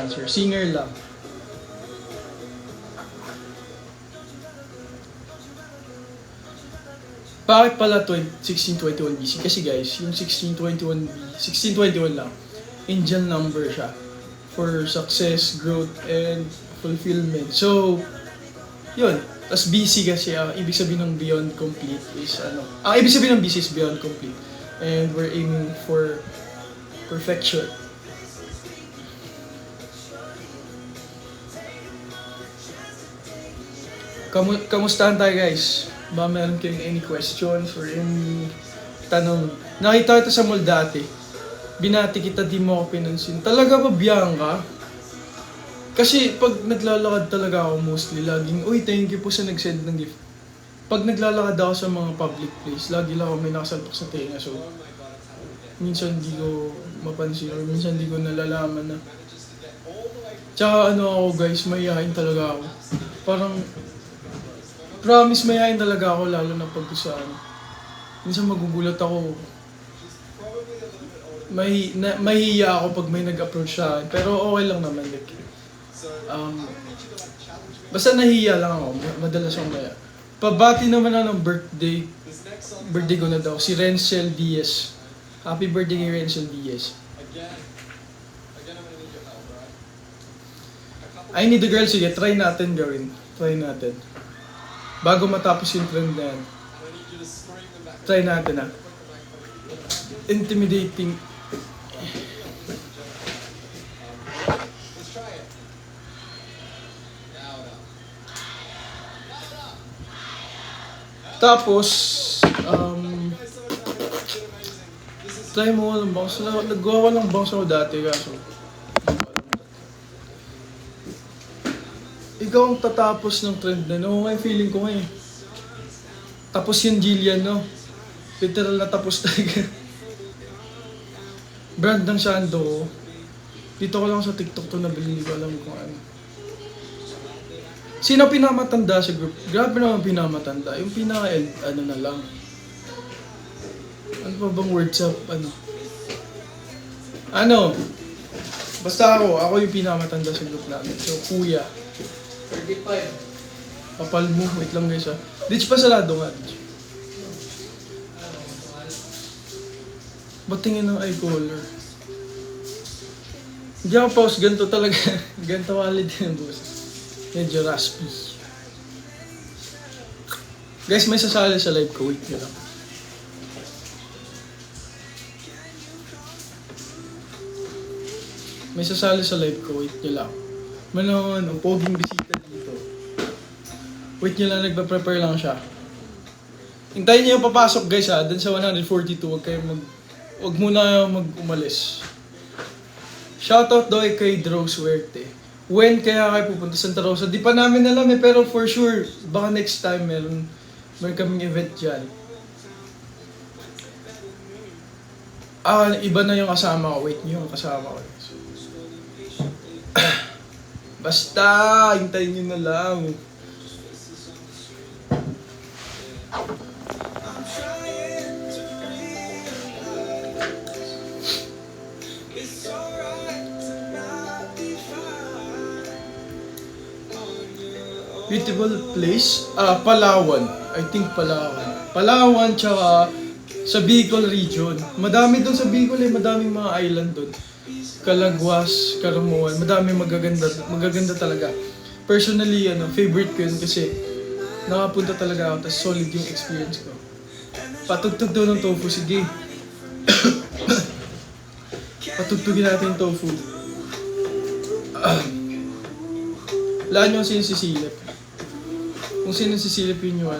answer. Singer lang. Bakit pala 1621 BC? Kasi guys, yung 1621 lang, angel number siya for success, growth, and fulfillment. So, yun. Tapos BC kasi, ibig sabihin ng beyond complete is ibig sabihin ng BC is beyond complete. And we're aiming for perfection. Kamustahan tayo guys? Ba meron kayong any questions or any tanong? Nakita kita sa mall dati. Binati kita, di mo ako pinansin. Talaga ba Bianca? Kasi pag naglalakad talaga ako mostly, laging, uy, thank you po sa nag-send ng gift. Pag naglalakad ako sa mga public place, lagi lang ako may nakasalpak sa tenga. So, minsan di ko mapansin or minsan di ko nalalaman na. Tsaka ako guys, mayayain talaga ako. Parang, promise mayayain talaga ako lalo na pag saan. Minsan magugulat ako. Mahihiya ako pag may nag-approach sa akin. Pero okay lang naman. Like, basta nahihiya lang ako. Madalas akong maya. Pabati naman ako ng birthday. Birthday ko na daw. Si Renzel Diaz. Happy birthday kay Renzel Diaz. I need a girl. Sige, try natin gawin. Try natin. Bago matapos yung trend na yan. Try natin Intimidating. Tapos, try mo ng bounce. Nagawa ko ng bounce ako dati kaso. Ikaw ang tatapos ng trend na, no? May feeling ko ngayon. Tapos yung Jillian, no? Literal na tapos talaga. Brand ng Shando. Dito ko lang sa TikTok to nabili, hindi ko alam kung ano. Sino pinamatanda sa group? Grabe naman pinamatanda. Yung na lang. Ano pa bang words up? Basta ako yung pinamatanda sa group namin. So, kuya. 35. Papal mo. Wait lang guys Ditch pa salado nga. Ba't tingin ng eye color? Hindi ako pause. Ganito talaga. Ganito quality ng boss. Medyo raspy. Guys, may sasali sa live ko. Wait nyo lang. May sasali sa live ko. Wait nyo lang. Manon, ang poging bisita dito. Wait nyo lang, nagpa-prepare lang siya. Hintayin nyo yung papasok guys dun sa 142. Huwag muna umalis. Shoutout daw kay Drew Suerte. When kaya kayo pupunta sa Santa Rosa? Di pa namin alam pero for sure, baka next time meron kaming event dyan. Iba na yung kasama ko. Wait nyo yung kasama ko. Basta, hintayin nyo na lang. Beautiful place? Palawan. I think Palawan. Palawan tsaka sa Bicol region. Madami doon sa Bicol madaming mga island doon. Calaguas, Caramuan, madaming magaganda talaga. Personally, favorite ko yun kasi nakapunta talaga ako, tas solid yung experience ko. Patugtog daw ng tofu, sige. Patugtugin natin yung tofu. Laan nyo sino sisilip. Kung sino sisilip yun yung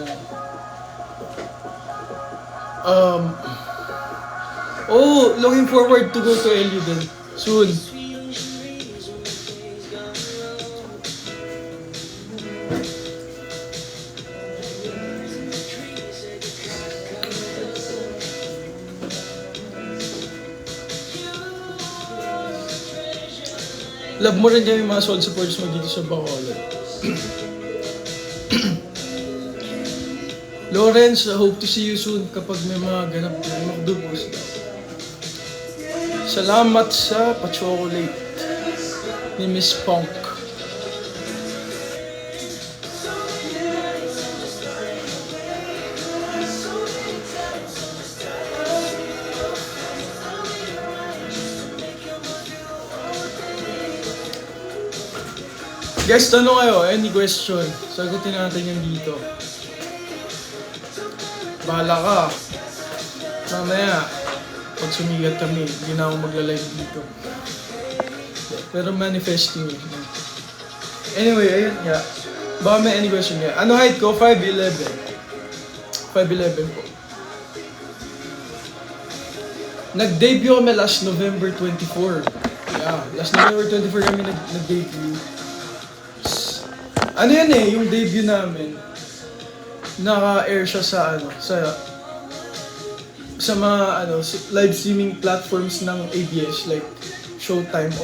looking forward to go to LU then. Soon. Love mo rin kami mga soul supporters mo dito sa Bacolod. Lawrence, I hope to see you soon kapag may mga ganap na magdubos daw. Salamat sa pa-chocolate. ni Miss Punk. Guys, tanong kayo, any question? Sagutin natin yung dito. Bahala ka. Mamaya, pag sumigat kami, hindi na ako magla-live dito. Pero manifesting eh. Anyway, ayun nga. Baka may any question nga. Ano height ko? 5'11". 5'11 po. Nag-debut kami last November 24. Yeah, last November 24 kami nag-debut. Ano yan eh, yung debut namin, naka-air siya sa mga live streaming platforms ng ABS like Showtime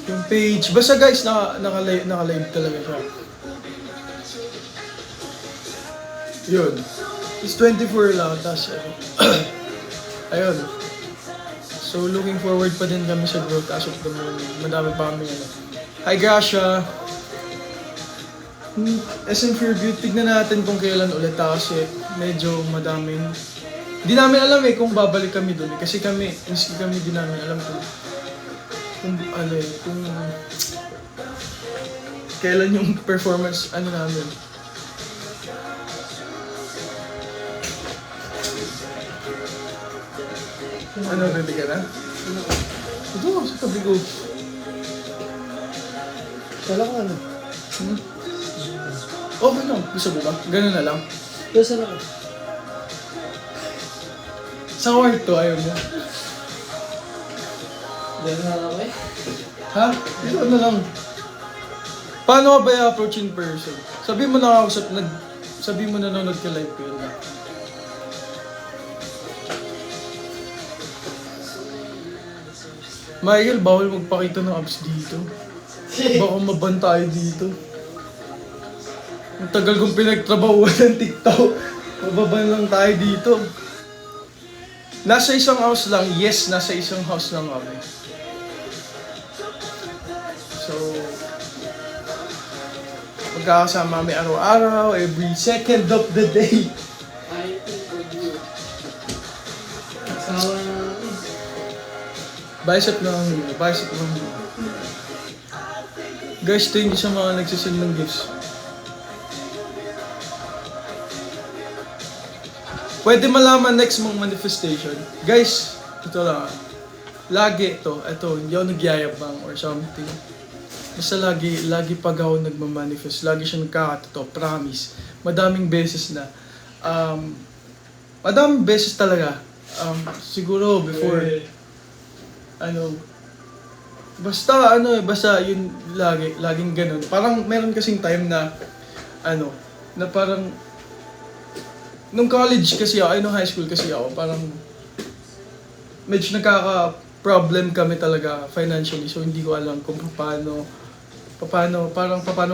yung page. Basta guys, naka-live talaga siya. Yun. It's 24 lang, tas ayun. So looking forward pa din kami sa growth as of the moment. Madami pa kami Hi Gracia! SM Fear Beauty, tignan natin kung kailan ulit kasi medyo madaming... Di namin alam kung babalik kami doon kasi miski kami di namin alam kung kailan yung performance namin. Ready ka na? Ito, sa tabi ko. Kala ko Okay lang. Gusto mo ba? Ganun na lang. Gusto na ko. Sa kwarto, ayaw mo. Ganun na lang Ha? Dito na lang. Paano ka ba i-approach in person? Sabi mo na nanonood ka live ko yun. Michael, bawal magpakita ng abs dito. Baka maban tayo dito. Ang tagal kong pinagtrabahuan ng TikTok. Mababan lang tayo dito. Nasa isang house lang. Yes, nasa isang house lang kami. So, magkakasama kami araw-araw, every second of the day. I think for you. Asawa na Bicep lang. Guys, thank you sa mga nagsisend ng gifts. Pwede malaman next mong manifestation. Guys, ito lang. Lagi ito, hindi ako nagyayabang or something. Basta lagi pag ako nagmamanifest, lagi siya nagkakatotoo, promise. Madaming beses na. Madaming beses talaga. Siguro before, basta yun laging ganun. Parang meron kasing time na, na parang, nung college kasi ako, nung high school kasi ako, parang, medyo nagkaka-problem kami talaga financially. So, hindi ko alam kung paano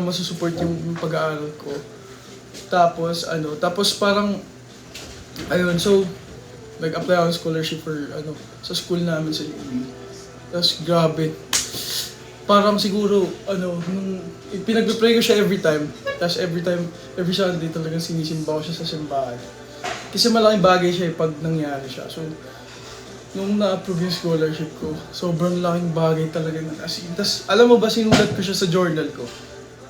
masusupport yung pag-aaral ko. Tapos parang, so, nag-apply ako ng scholarship for, sa school namin sa UP. Tapos, grabe. Parang siguro, nung pinag-pray ko siya every time. Tapos every Sunday talagang sinisimba ko siya sa simbahan. Kasi malaking bagay siya pag nangyari siya. So, nung na-approve yung scholarship ko, sobrang laking bagay talaga ng as in. Tapos, alam mo ba, sinulat ko siya sa journal ko.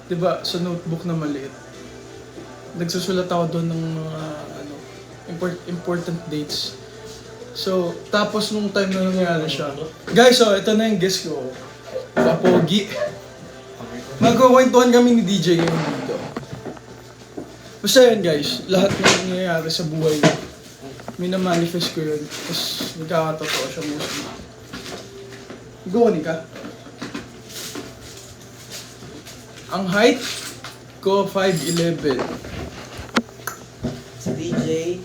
Diba, sa notebook na maliit. Nagsusulat ako doon ng mga, important dates. So, tapos nung time na nangyari siya. Guys, ito na yung guess ko. Papogi. Magkukwentuhan kami ni DJ ngayon dito. Basta yun guys, lahat ng nangyayari sa buhay ko, minamanifest ko yun. Tapos nagkakatotoo siya mostly. Gawin ka. Ang height ko, 5'11". sa DJ.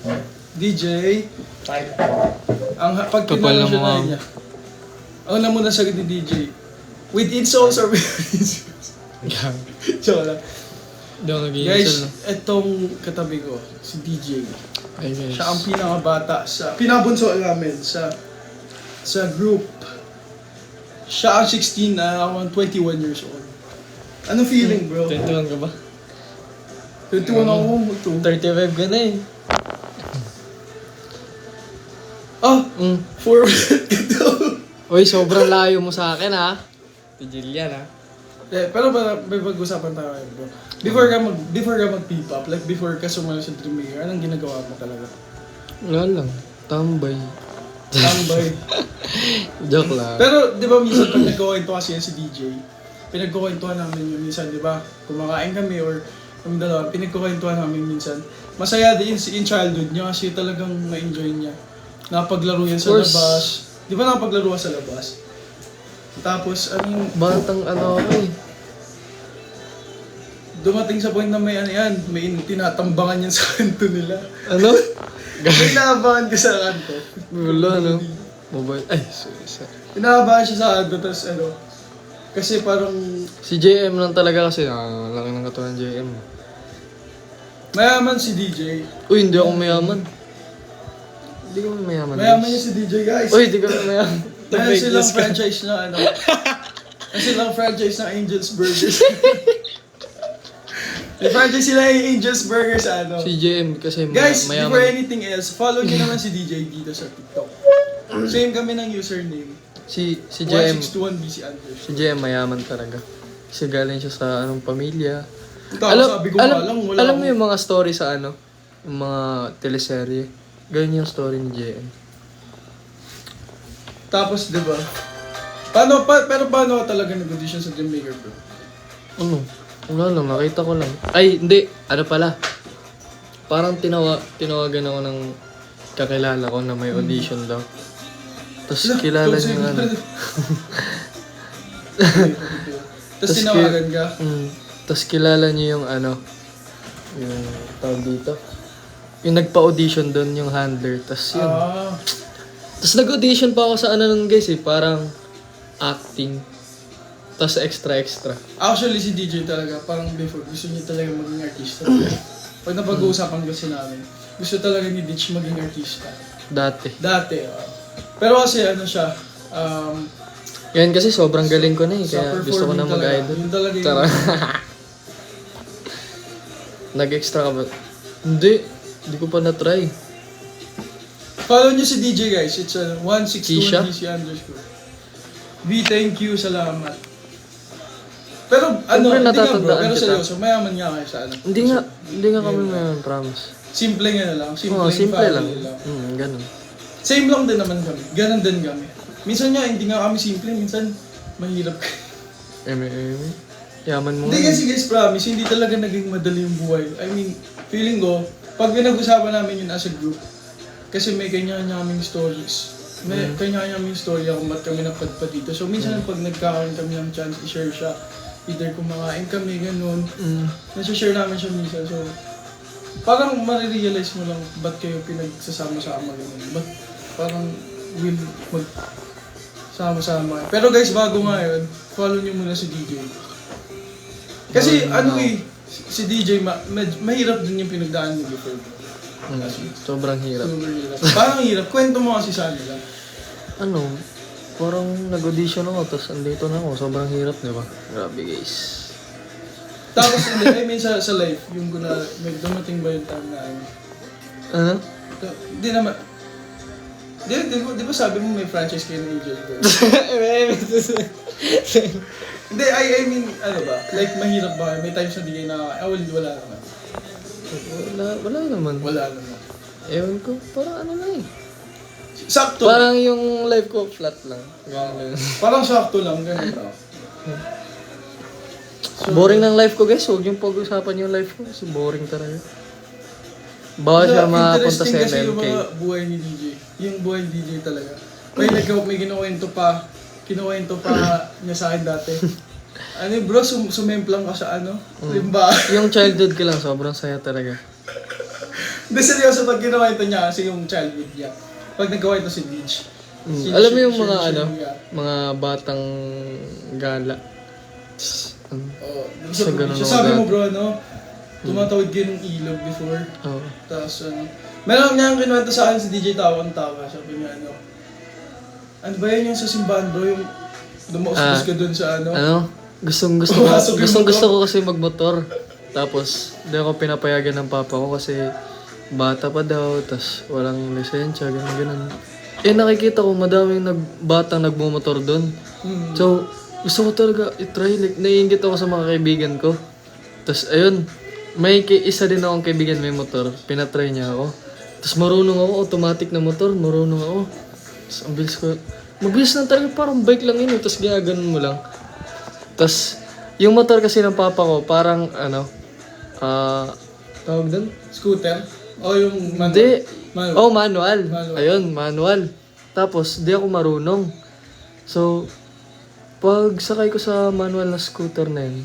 5'4". Ang pagkinala siya na niya. Ang na muna sagot ni DJ. With insults or without insults? Joke lang. Guys, etong katabi ko, si DJ. Hey guys. Siya ang pinakabata sa pinabunso namin sa group. Siya ang 16, ako ang 21 years old. Anong feeling, bro? 21 ka ba? 21 ako mo to. 35 ka na eh. Ah! Mm. 4 ito. Uy, sobrang layo mo sa akin ha. Tigil yan ha. Pero may pag-usapan tayo, bro. Before ka mag-peep up, like before ka sumali sa Dream Maker, anong ginagawa mo talaga? Wala lang. Tambay. Tambay. Joke lang. Pero, di ba minsan pag nagkawento kasi yan si DJ, pinagkukwentuhan namin yun minsan, di ba? Kumakain kami or kami dalawa, pinagkukwentuhan namin minsan. Masaya din in childhood niya kasi talagang na-enjoy niya. Napaglaro yan sa Of course. labas. Di ba napaglaro ka sa labas? Tapos, Batang ano ako eh. dumating sa point na may ano yan, may tinatambangan yan sa kanto nila. Ano? May naabangan ka sa kanto. Wala no. Mobile. Ay, sorry. Inaabangan siya sa kanto, tapos kasi parang Si JM lang talaga kasi. Laki ng katawan ng JM. mayaman si DJ. Uy, hindi ako mayaman. Hindi ko mayaman. Mayaman niya si DJ, guys. Uy, hindi ko mayaman. Meron silang franchise na meron silang franchise ng Angel's Burgers. May franchise sila yung Angel's Burgers Si JM kasi Guys, mayaman. before anything else, follow nyo naman si DJ dito sa TikTok. Same kami ng username. Si JM. 1621BC Andres. Si JM mayaman talaga. Kasi galing siya sa anong pamilya. Sabi ko nga lang, wala alam mo akong- yung mga story sa yung mga teleserye. Ganyan yung story ni JM. Tapos, di ba? Pero paano ka talaga nag-audition sa Dream Maker, bro? Ano? Wala lang, nakita ko lang. Ay, hindi. Ano pala? Parang tinawagan ako ng kakilala ko na may audition daw. Tapos kilala niya yung ano. Tapos tinawagan ka? Tapos kilala niya yung yung tawag dito. Yung nagpa-audition doon, yung handler. Tapos yun. Tapos nag-audition pa ako sa nun guys parang acting. Tapos extra. Actually, si DJ talaga, parang before, gusto niya talaga maging artista. Pag napag-uusapan kasi namin, gusto talaga ni Ditch maging artista. Dati. Pero kasi siya, Yan kasi sobrang galing ko na eh. sa Kaya gusto ko na performing talaga, mag-idol. yun talaga yung... Tara. Nag-extra ka ba? Hindi ko pa na-try. Follow niyo si DJ guys, it's Kisha? 161BC underscore. B, thank you, salamat. Pero Siyempre, hindi nga bro, natatandaan pero kita. seryoso, mayaman nga kayo sa Hindi nga kami mayaman, promise. Simple nga na lang, Simple lang. family Ganun. Same lang din naman kami, ganun din kami. Minsan nga, hindi nga kami simple, minsan mahirap kami. Yaman mo Hindi nga. kasi guys, promise, hindi talaga naging madali yung buhay. I mean, feeling ko, pag pinag-usapan namin yun as a group, kasi may kanya-kanya kaming stories. May kanya-kanya kaming story kung ba't kami napadpa dito. So minsan pag nagkakaroon kami ng chance, i-share siya. Either kumakain kami, ganun. Nasi-share namin siya minsan. So, parang marirealize mo lang ba't kayo pinagsasama-sama ganun. Ba't parang will sama-sama. Pero guys, bago nga yun, follow nyo muna si DJ. Kasi si DJ, mahirap din yung pinagdaan niya before. Sobrang hirap. Super hirap. Parang hirap. Kwento mo kasi sa nila. Parang nag-audition ako, tapos andito na ako. Sobrang hirap, di ba? Grabe guys. Tapos hindi, sa life, yung may dumating ba yung time na Ano? Hindi naman. Di ba sabi mo may franchise kayo ng Angel Girl? Hindi, I mean, ba? Like, mahirap ba? May times na di kayo wala naman. Wala naman. Wala naman. Ewan ko, parang ano lang eh. Sakto. Parang yung life ko flat lang. Ganun. Parang sakto lang, ganun lang. Boring ng life ko guys, huwag yung pag-usapan yung life ko kasi boring talaga. Baka siya makapunta sa Interesting kasi yung MMK. mga buhay ni DJ. Yung buhay ni DJ talaga. May kinuwento pa niya sa akin dati. Bro, sumemplang ka sa limba. Yung childhood ko lang, sobrang saya talaga. Hindi, seryoso pag kinuwento niya kasi yung childhood niya. Pag nagkawento si Beach. Alam mo yung mga mga batang gala. Sabi mo bro, tumatawid kayo ng ilog before. Oo. Tapos meron niya ang kinuwento sa akin si DJ Tawang Tawa. Sabi niya ano ba yun yung sa simbahan bro, yung Dumaustos ka dun sa ano. Ano? Gustong Pumasok yung gusto ko kasi magmotor. Tapos, hindi ako pinapayagan ng papa ko kasi bata pa daw, tas walang lisensya, ganun. Eh, nakikita ko madaming batang nagmumotor doon. So, gusto ko talaga i-try. Like, naiingit ako sa mga kaibigan ko. Tapos, ayun, may isa din akong kaibigan may motor. Pinatry niya ako. Tapos, marunong ako, automatic na motor, marunong ako. Tapos, ang bilis ko. Mabilis lang talaga, parang bike lang yun. Tapos, ginaganon mo lang. Tapos, yung motor kasi ng papa ko, parang, tawag doon? Scooter? O yung manual? Hindi. Manual. Oh, manual. Manual. Ayun, manual. Tapos, di ako marunong. So, pag sakay ko sa manual na scooter na yun,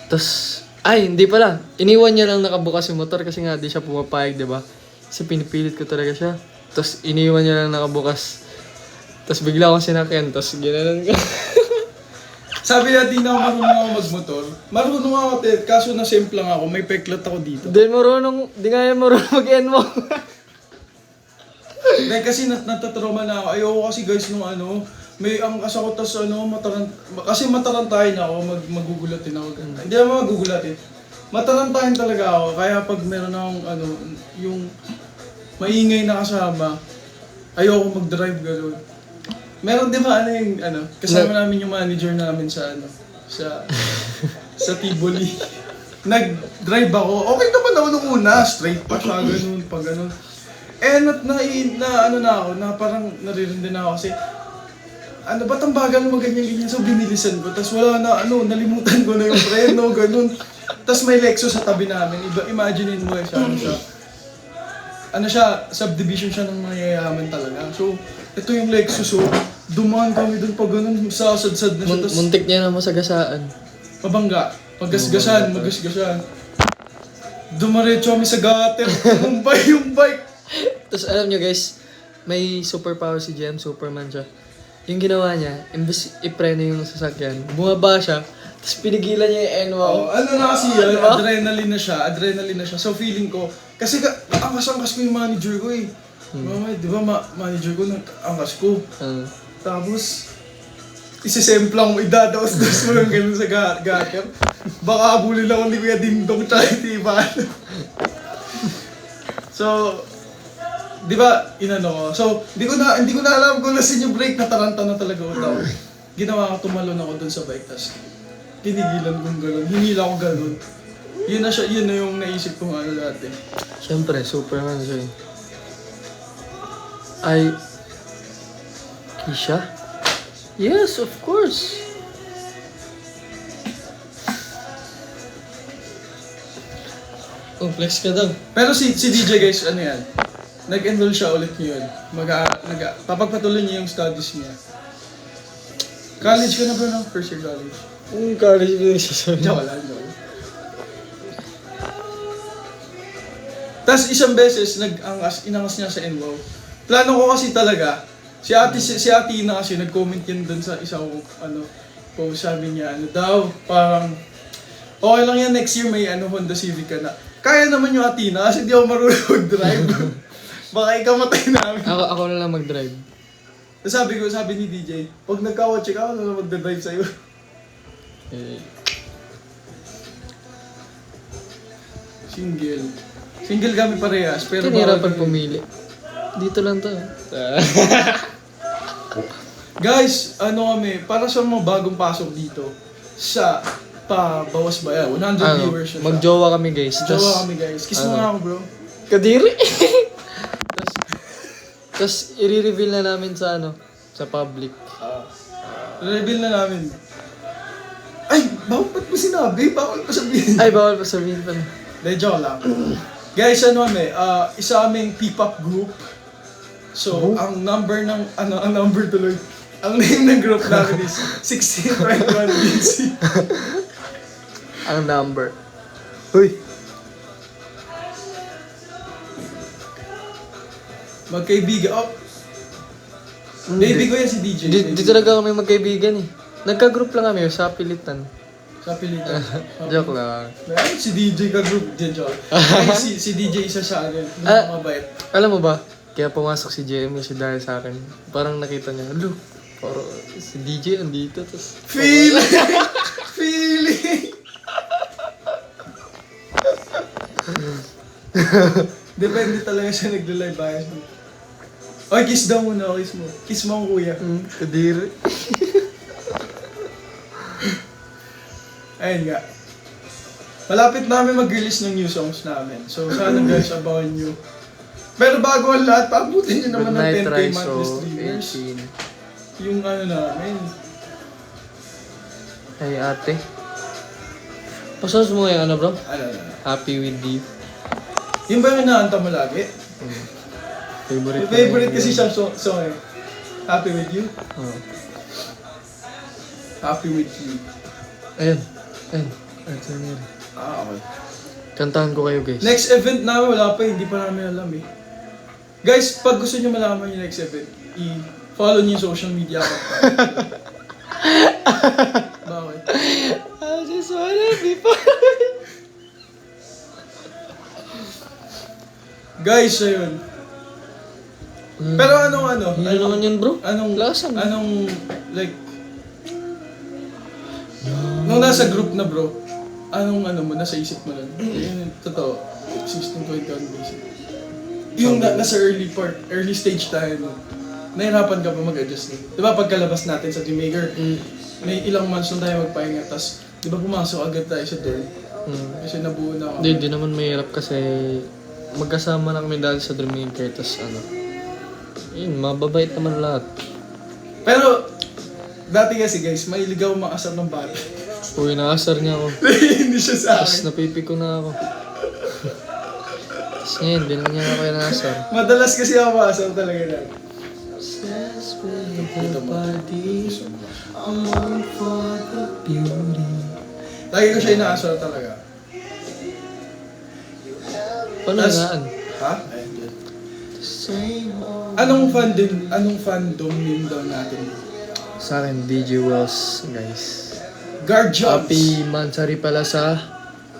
tas, hindi pala. Iniwan niya lang nakabukas yung motor kasi nga di siya pumapayag, di ba? Kasi pinipilit ko talaga siya. Tapos, iniwan niya lang nakabukas. Tapos, bigla akong sinakyan. Tapos, ginanon ko. Sabi na di na ako marunong ako magmotor. Marunong ako, kaso na-simple lang ako. May peklat ako dito. Di nga yan marunong mag-N mo. Dahil kasi natatrauma na ako. Ayoko kasi guys nung ano, may angkas ako tas ano, kasi matarantahin ako, magugulatin ako. Hindi naman magugulatin. Matarantahin talaga ako, kaya pag meron akong ano, yung maingay na kasama, ayoko mag-drive gano'n. Meron di ba ano yung ano, kasama namin yung manager namin sa ano, sa Tivoli. Nag-drive ako, okay naman ako nung una, straight pa siya, gano'n, pag gano'n. Eh, ano na ako, na parang naririndi na ako kasi, ano, ba't ang bagal mo ganyan-ganyan? So, binilisan ko. Tapos wala na, ano, nalimutan ko na yung preno, ganun. Tapos may Lexus sa tabi namin. Imaginein mo siya, subdivision siya ng mayayaman talaga. So, ito yung Lexus, so, dumaan kami dun pag ganun, sasadsad na siya. Tapos, Muntik niya na masagasaan. mabangga, magasgasan. Dumaretso kami sa gutter, tumumpay yung bike. Tapos alam nyo guys, may superpower si GM, Superman siya. Yung ginawa niya, imbes ipreno yung sasakyan, bumaba siya, tapos pinigilan niya yung N1. Ano na kasi yan, adrenaline na siya. So feeling ko, kasi angkas-angkas ko yung manager ko eh. Mama, di ba manager ko, angkas ko. Tapos, isisemplang mo, idadaos-daos mo yung ganun sa gutter. Baka abulin lang ako ni Kuya Dingdong tsaka itipan. So, di ba, inano ko. So, hindi ko na alam kung nasin yung brake, nataranta na talaga ako daw. Ginawa ko, tumalon ako dun sa bike, tas tinigilan kong gano'n, hinila ko gano'n. Yun na yung naisip kong ano dati. Siyempre, Superman siya eh. Ay, Kisha? Yes, of course. Oh, flex ka daw. Pero si DJ guys, ano yan, nag-enroll siya ulit ngayon. Papagpatuloy niya yung studies niya. College ka na bro, no? First year college. Ang college mo yung sasabihin. Joke lang. Tapos isang beses, inangas niya sa NWOW. Plano ko kasi talaga, si Ate Ina kasi nag-comment yan dun sa isang post, sabi niya, ano daw, parang, okay lang yan, next year may Honda Civic ka na. Kaya naman yung Ate Ina kasi di ako marunong mag-drive. Baka ikamatay namin. Ako na lang mag-drive. Tapos sabi ni DJ, pag nagka-watch ka, ano na mag-drive sa'yo? Single kami parehas, pero Tinirapan pumili. Dito lang to. Guys, kami, para sa mga bagong pasok dito, sa bawas ba yan? 100 viewers na siya. Magjowa kami guys. Magjowa kami guys. Kiss mo nga ako bro. Kadiri! Tapos i-reveal na namin sa sa public. Reveal na namin. Ay, ba't mo sinabi? Bawal pa sabihin. Ay, bawal pa sabihin pa na. De, joke lang. Guys, isa aming P-pop group. So, ang number tuloy, ang name ng group namin is 16.1 BC. Ang number. Huy! Magkaibigan. Oh. Baby ko yan si DJ. Di talaga kami magkaibigan eh. Nagka-group lang kami sa pilitan. Sa pilitan. Joke lang. Ay, si DJ ka group. Joke. Ay, si DJ isa siya. Mabait. Alam mo ba? Kaya pumasok si JM kasi dahil sa akin. Parang nakita niya, Puro, si DJ andito, tapos... Feeling! Feeling! Depende talaga siya nagla-live ayos mo. Oy, kiss daw muna, kiss mo. Kiss mo ang kuya. Kadiri. Ayun nga. Malapit namin mag-release ng new songs namin. So, sana guys, abangan nyo. Pero bago ang lahat, paabutin nyo naman ng 10k monthly streamers. Yung ano namin. Ay, ate. Pasas mo ngayon, ano bro? Ano. Happy with you. Yung ba yung inaanta mo lagi? Favorite. Yung favorite kasi siyang song eh. Happy with you? Oh. Happy with you. Ayun. Ayun. Ayun. Okay. Kantahan ko kayo, guys. Next event namin, wala pa, hindi pa namin alam eh. Guys, pag gusto nyo malaman yung next event, i-follow nyo yung social media account. Bakit? I just wanna be part. Guys, ayun. Pero anong Ano naman yun, bro? Lasang. Like, nung nasa group na bro, anong mo, nasa isip mo lang? Yun, totoo, 16-21 basic. Yung nasa early stage tayo, no? Nahirapan ka pa mag-adjust nun. Diba pagkalabas natin sa Dreammaker, may ilang months lang tayo magpahinga, tas diba pumasok agad tayo sa dorm? Kasi nabuo na ako. Hindi naman mahirap kasi magkasama na kami dahil sa Dreammaker, tas yun, mababait naman lahat. Pero, dati kasi guys, mahilig ako makasar ng bata. Uy, nakasar niya ako. Hindi siya sa Tapos akin. napipiko na ako. Tapos ngayon, di na niya ako yung nakasar. Madalas kasi ako makasar talaga na. Lagi ko siya inaasar talaga. Paano naan? Ha? Anong fandom name daw natin? Sa akin, DJ Wells, guys. Guardians! Happy Mansari pala sa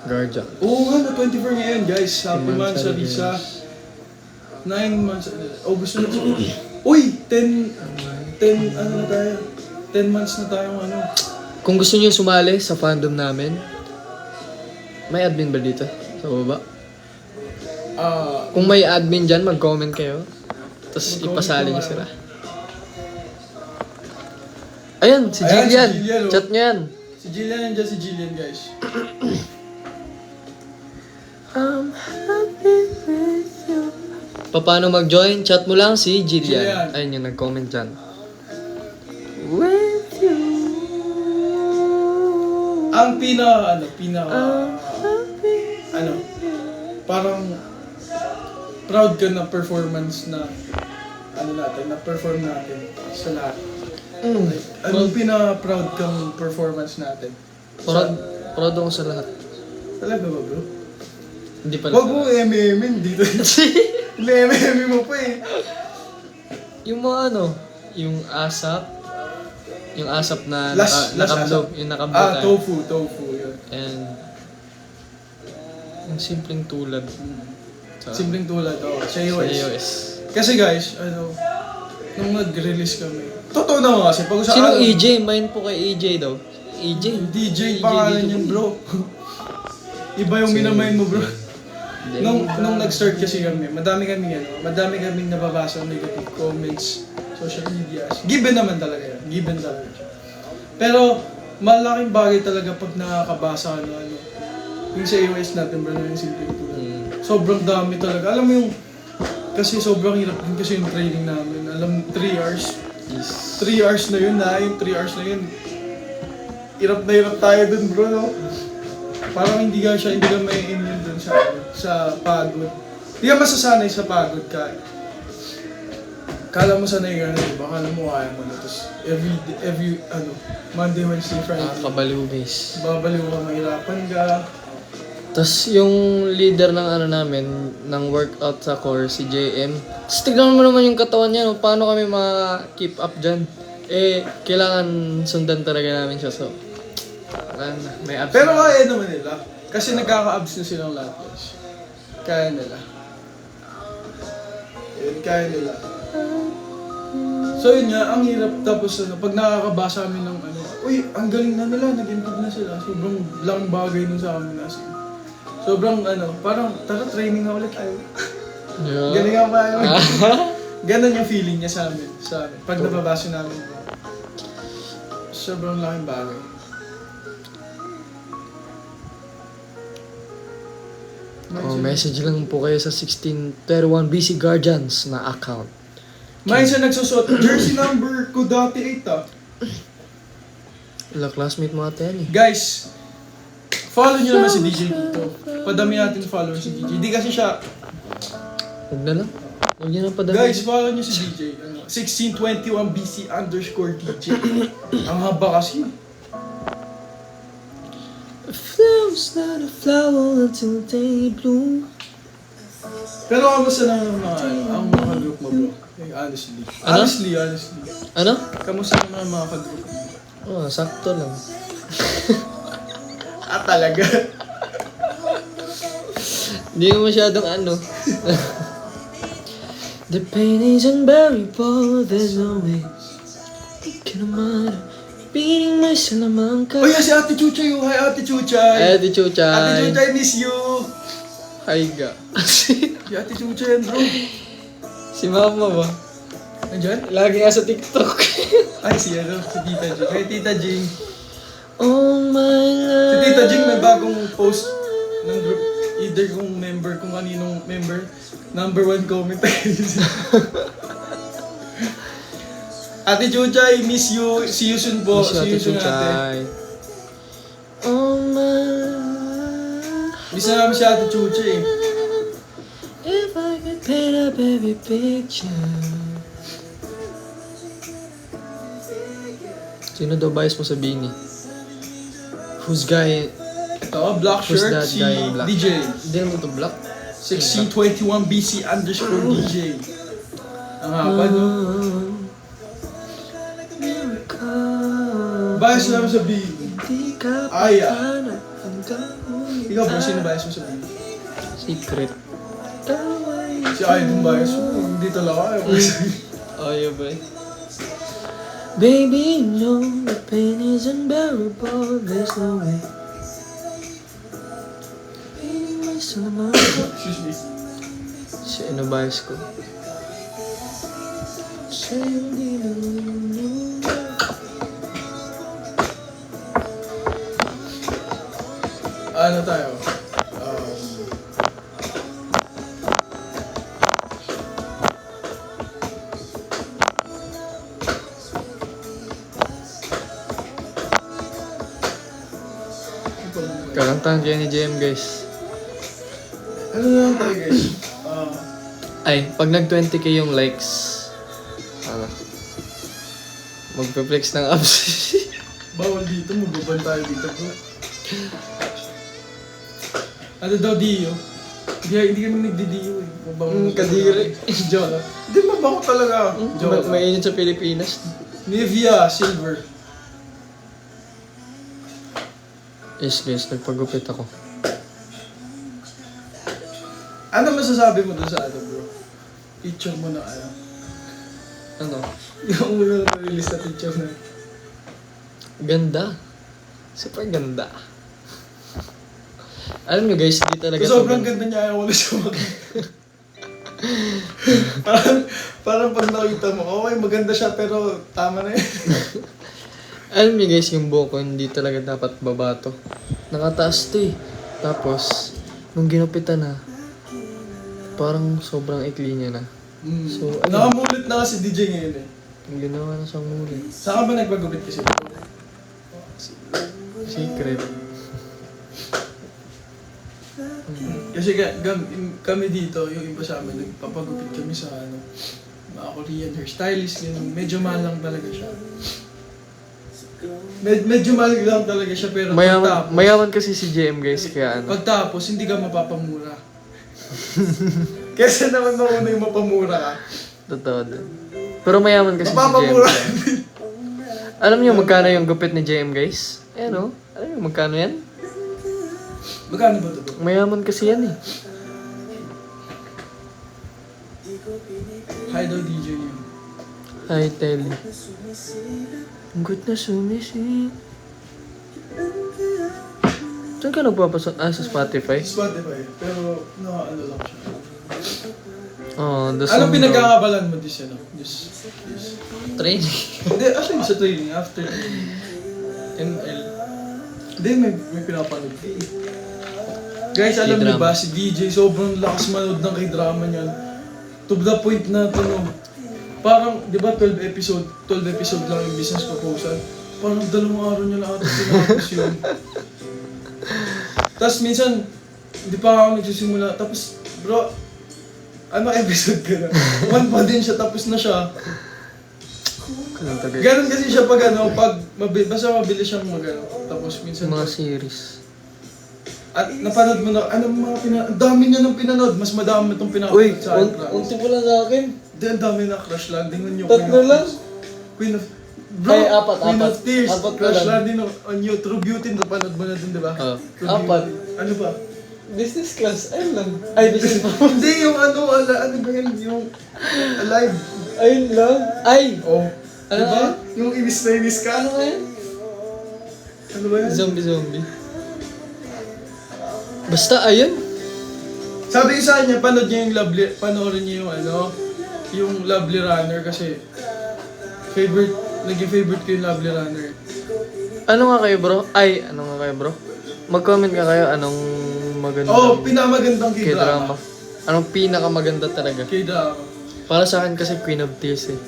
Guardian. Oo nga, na 24 ngayon guys. Happy Mansari Mansari, sa 9 months. August na siya. Uy! 10 ano na tayo? 10 months na tayong ano. Kung gusto niyo sumali sa fandom namin, may admin ba dito? Sa baba? Kung may admin dyan, mag-comment kayo. Tapos Mag-comment ipasali po, niyo sila. Ayan, si Ayan, Jillian. si Jillian, oh. Chat niya yan. Si Jillian, nandiyan si Jillian guys. Paano mag-join? Chat mo lang si Jillian. Jillian. Ayun yung nag-comment dyan. Ang parang proud ka na performance na perform natin sa lahat. Like, anong pina-proud kang performance natin? Proud ako sa lahat. Talaga ba bro? Hindi pala. Wag mo MM dito. MM mo pa eh. Yung mga yung asap. Yung asap na Last nakablog. asap. Yung nakablog. Tofu yun. And yung simpleng tulad. Simpleng tulad, sa Sa iOS. iOS. Kasi guys, nung nag-release kami, totoo naman kasi, pag sa Sinong EJ? Main po kay EJ daw. EJ? DJ pangalan dito yun po. bro. Iba yung minamain mo bro. Nung nag-start kasi kami, madami kaming nababasa ng negative comments, social media. Given naman talaga yan. Given talaga siya. Pero, malaking bagay talaga pag nakakabasa yung sa iOS natin bro, yung simpleng tulad. Sobrang dami talaga. Alam mo yung, kasi sobrang hirap din kasi yung training namin. Alam, 3 hours. 3 hours na yun yung 3 hours na yun. Hirap na hirap tayo dun bro, no? Parang hindi ka may immune dun sa pagod. Hindi ka masasanay sa pagod ka. Kala mo sanay ka na, diba? Kala mo kaya mo na. Tapos every Monday, Wednesday, Friday. Kabaliw guys. Babaliw ka, mahirapan ka. Tapos yung leader ng namin, ng workout sa core, si JM. Tapos tignan mo naman yung katawan niya, no? Paano kami ma-keep up dyan? Kailangan sundan talaga namin siya. So, may abs. Pero kaya naman nila. Kasi nagkaka-abs na silang lahat guys. Kaya nila. Yun, kaya nila. So yun nga, ang hirap. Tapos pag nakakabasa kami ng ano, uy, ang galing na nila, nag-improve na sila. Sobrang laking bagay nun sa amin as in. Sobrang ano, parang tara training na ulit tayo. Yeah. Galing ako tayo. Ganon yung feeling niya sa amin. Pag nababasa namin. Sobrang laking bagay. Oh, message lang po kayo sa 1631 BC Guardians na account. May isa nagsusot. Jersey number ko dati 8 ah. Wala, classmate mo ata yan eh. Guys, follow nyo naman si DJ dito. Padami natin follow si DJ. Di kasi siya... Huwag na lang. Huwag niyo na padami. Guys, follow nyo si DJ. 1621 BC _ DJ. Ang haba kasi. A flower's not a flower until they bloom. Pero kamusta na ang mga group mo bro? Honestly. Ano? Honestly. Ano? Kamusta naman ang mga ka-group mo? Oh, sakto lang. Talaga? Hindi mo masyadong ano. The pain is unbearable, there's no way. Can matter. Beating myself naman ka. Oh yeah, si Ate Chuchay. Hi Ate Chuchay. Ay, Ate Chuchay. Ate Chuchay, miss you. Hi ga. Si Ate Chuchay yan bro. Si mama ba? Nandiyan? Lagi nga sa TikTok. Ay, si Tita Jing. Hey, Tita Jing. Oh my Si love. Tita Jing may bagong post ng group. Either kung member, kung kaninong member. Number 1 comment. Ate Chuchay, miss you. See you soon po. Miss you, See you Ate soon, ate. Chuchay. Oh my love. Miss na namin si Ate Chuchay. If I could paint a baby picture. Sino daw bias mo sa Bini? Who's guy? Ito, black Who's shirt, that si guy in black? DJ. Hindi naman ito black. 1621 BC _ DJ. Ang haba, no? Bias namin sa B. Ay, Ikaw bro, sino bias mo sa B? Secret. Si Aydin bias mo. Hindi talaga ayaw. Ayaw ba eh? Baby, no, the pain is unbearable, there's no way. Beating myself naman ka. Excuse me. Si ano bias ko? Sa'yo di na Ano tayo? Kakantahan kayo ni JM guys. Ano na lang tayo guys? Ay, pag nag 20k yung likes, ano, magpe-flex ng abs. Bawal dito, magbaban tayo dito bro. Ano daw Dio? Hindi kami nagdi-Dio eh. Mabango kadiri. Joke. Hindi, mabango talaga. Joke. Mainit sa Pilipinas. Nivea Silver. Yes guys, nagpagupit ako. Ano masasabi mo doon sa ano bro? Picture mo na ano? Ano? Yung una na release na picture na. Ganda. Super ganda. Alam nyo guys, di talaga Sobrang ganda niya, ayaw ko na siya makita. parang pag nakita mo, okay, maganda siya pero tama na yun. Alam niyo guys, yung buhok ko hindi talaga dapat babato. Nakataas to eh. Tapos, nung ginupitan na, parang sobrang ikli niya na. So, ano? Nakamulit na kasi DJ ngayon eh. Ang ginawa na siyang muli. Saan ka ba nagpagupit kasi? Secret. Kasi kami dito, yung iba sa amin, nagpapagupit kami sa ano, mga Korean hairstylist, yun. Medyo mahal lang talaga siya. Medyo mahal lang talaga siya pero Mayaman kasi si JM guys, kaya ano. pagtapos, hindi ka mapapamura. Kesa naman mauna yung mapamura ka. Totoo din. Pero mayaman kasi si JM. Mapapamura. Alam niyo magkano yung gupit ni JM guys? Ayan o. Alam niyo magkano yan? Magkano ba ito bro? Mayaman kasi yan eh. Hi daw DJ niyo. Hi, Telly. Ang good na sumisi. Saan ka nagpapasok? Sa Spotify? Spotify. Pero, ano lang siya. Oh, the Anong song pinagkakabalan mo this, this? training. Hindi, actually sa training, after training. ML. Hindi, may pinapanood. Guys, alam niyo K-drama. ba, si DJ sobrang lakas manood ng k-drama niyan. To the point na ito, no, parang, di ba 12 episode lang yung business proposal. Parang 2 araw niya lang ata tinapos yun. Tapos minsan, hindi pa ako nagsisimula. Tapos, bro, ano episode ka na? 1 pa din siya, tapos na siya. Ganon kasi siya pag basta mabilis siyang tapos minsan Mga series. at napanood mo na, ang dami niya nang pinanood, mas madami itong pinapanood sa akin. Unti po lang sa akin. Hindi, ang dami na Crush Landing on You. Tatlo lang? Queen of, bro, Ay, apat. Queen of Tears, Apat pa Crush lang. Landing on You, True Beauty, napanood mo na din, di ba? Oh. True Apat. Beauty. Ano ba? Business class. Ayun lang. Ay, business pa. Hindi, yung ano ba yun, yung Alive. Ayun lang. Ay! Oh, Ano di ba? nga? Yung ibis na ibis ka. Ano nga yan? Ano ba yan? Zombie. Basta, ayun. Sabi ko sa kanya, panoorin niyo yung Lovely Runner kasi naging favorite ko yung Lovely Runner. Ano nga kayo, bro? Mag-comment ka kayo anong maganda. Pinakamagandang K-drama. K-drama. Anong pinakamaganda talaga? K-drama. Para sa akin kasi Queen of Tears eh.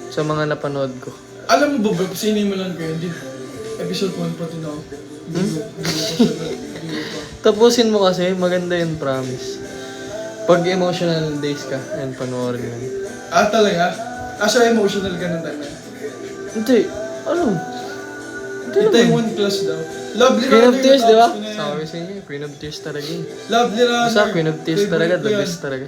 Sa mga napanood ko. Alam mo ba, bro, sinimulan ko yun, episode 1 pa din ako. Hindi ko pa. Tapusin mo kasi, maganda yun, promise. Pag emotional days ka, and panoorin mo yun. Ah, talaga? So emotional ka ng time na. Hindi, ano? Hindi Ito naman. yung 1 class daw. Lovely Queen of Runner, Tears, di ba? natapos ko na yan. Sabi sa inyo, Queen of Tears talaga eh. Lovely Runner. Basta Queen of Tears favorite talaga, ko the yan. best talaga.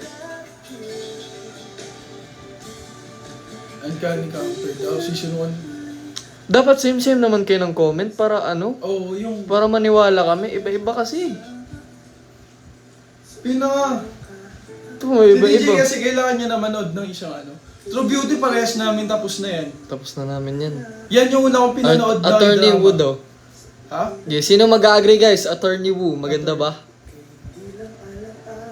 Uncanny Camper daw, season 1. Dapat same-same naman kayo ng comment para ano? Oh, yung Para maniwala kami, iba-iba kasi. pinaka... Ito mo, Si DJ iba-iba. kasi kailangan niya na manood ng isang True Beauty parehas namin tapos na yan. Tapos na namin yan. Yan yung una kong pinanood na Attorney drama. Woo daw. Ha? Yeah, sino mag-agree guys? Attorney Woo, maganda ba?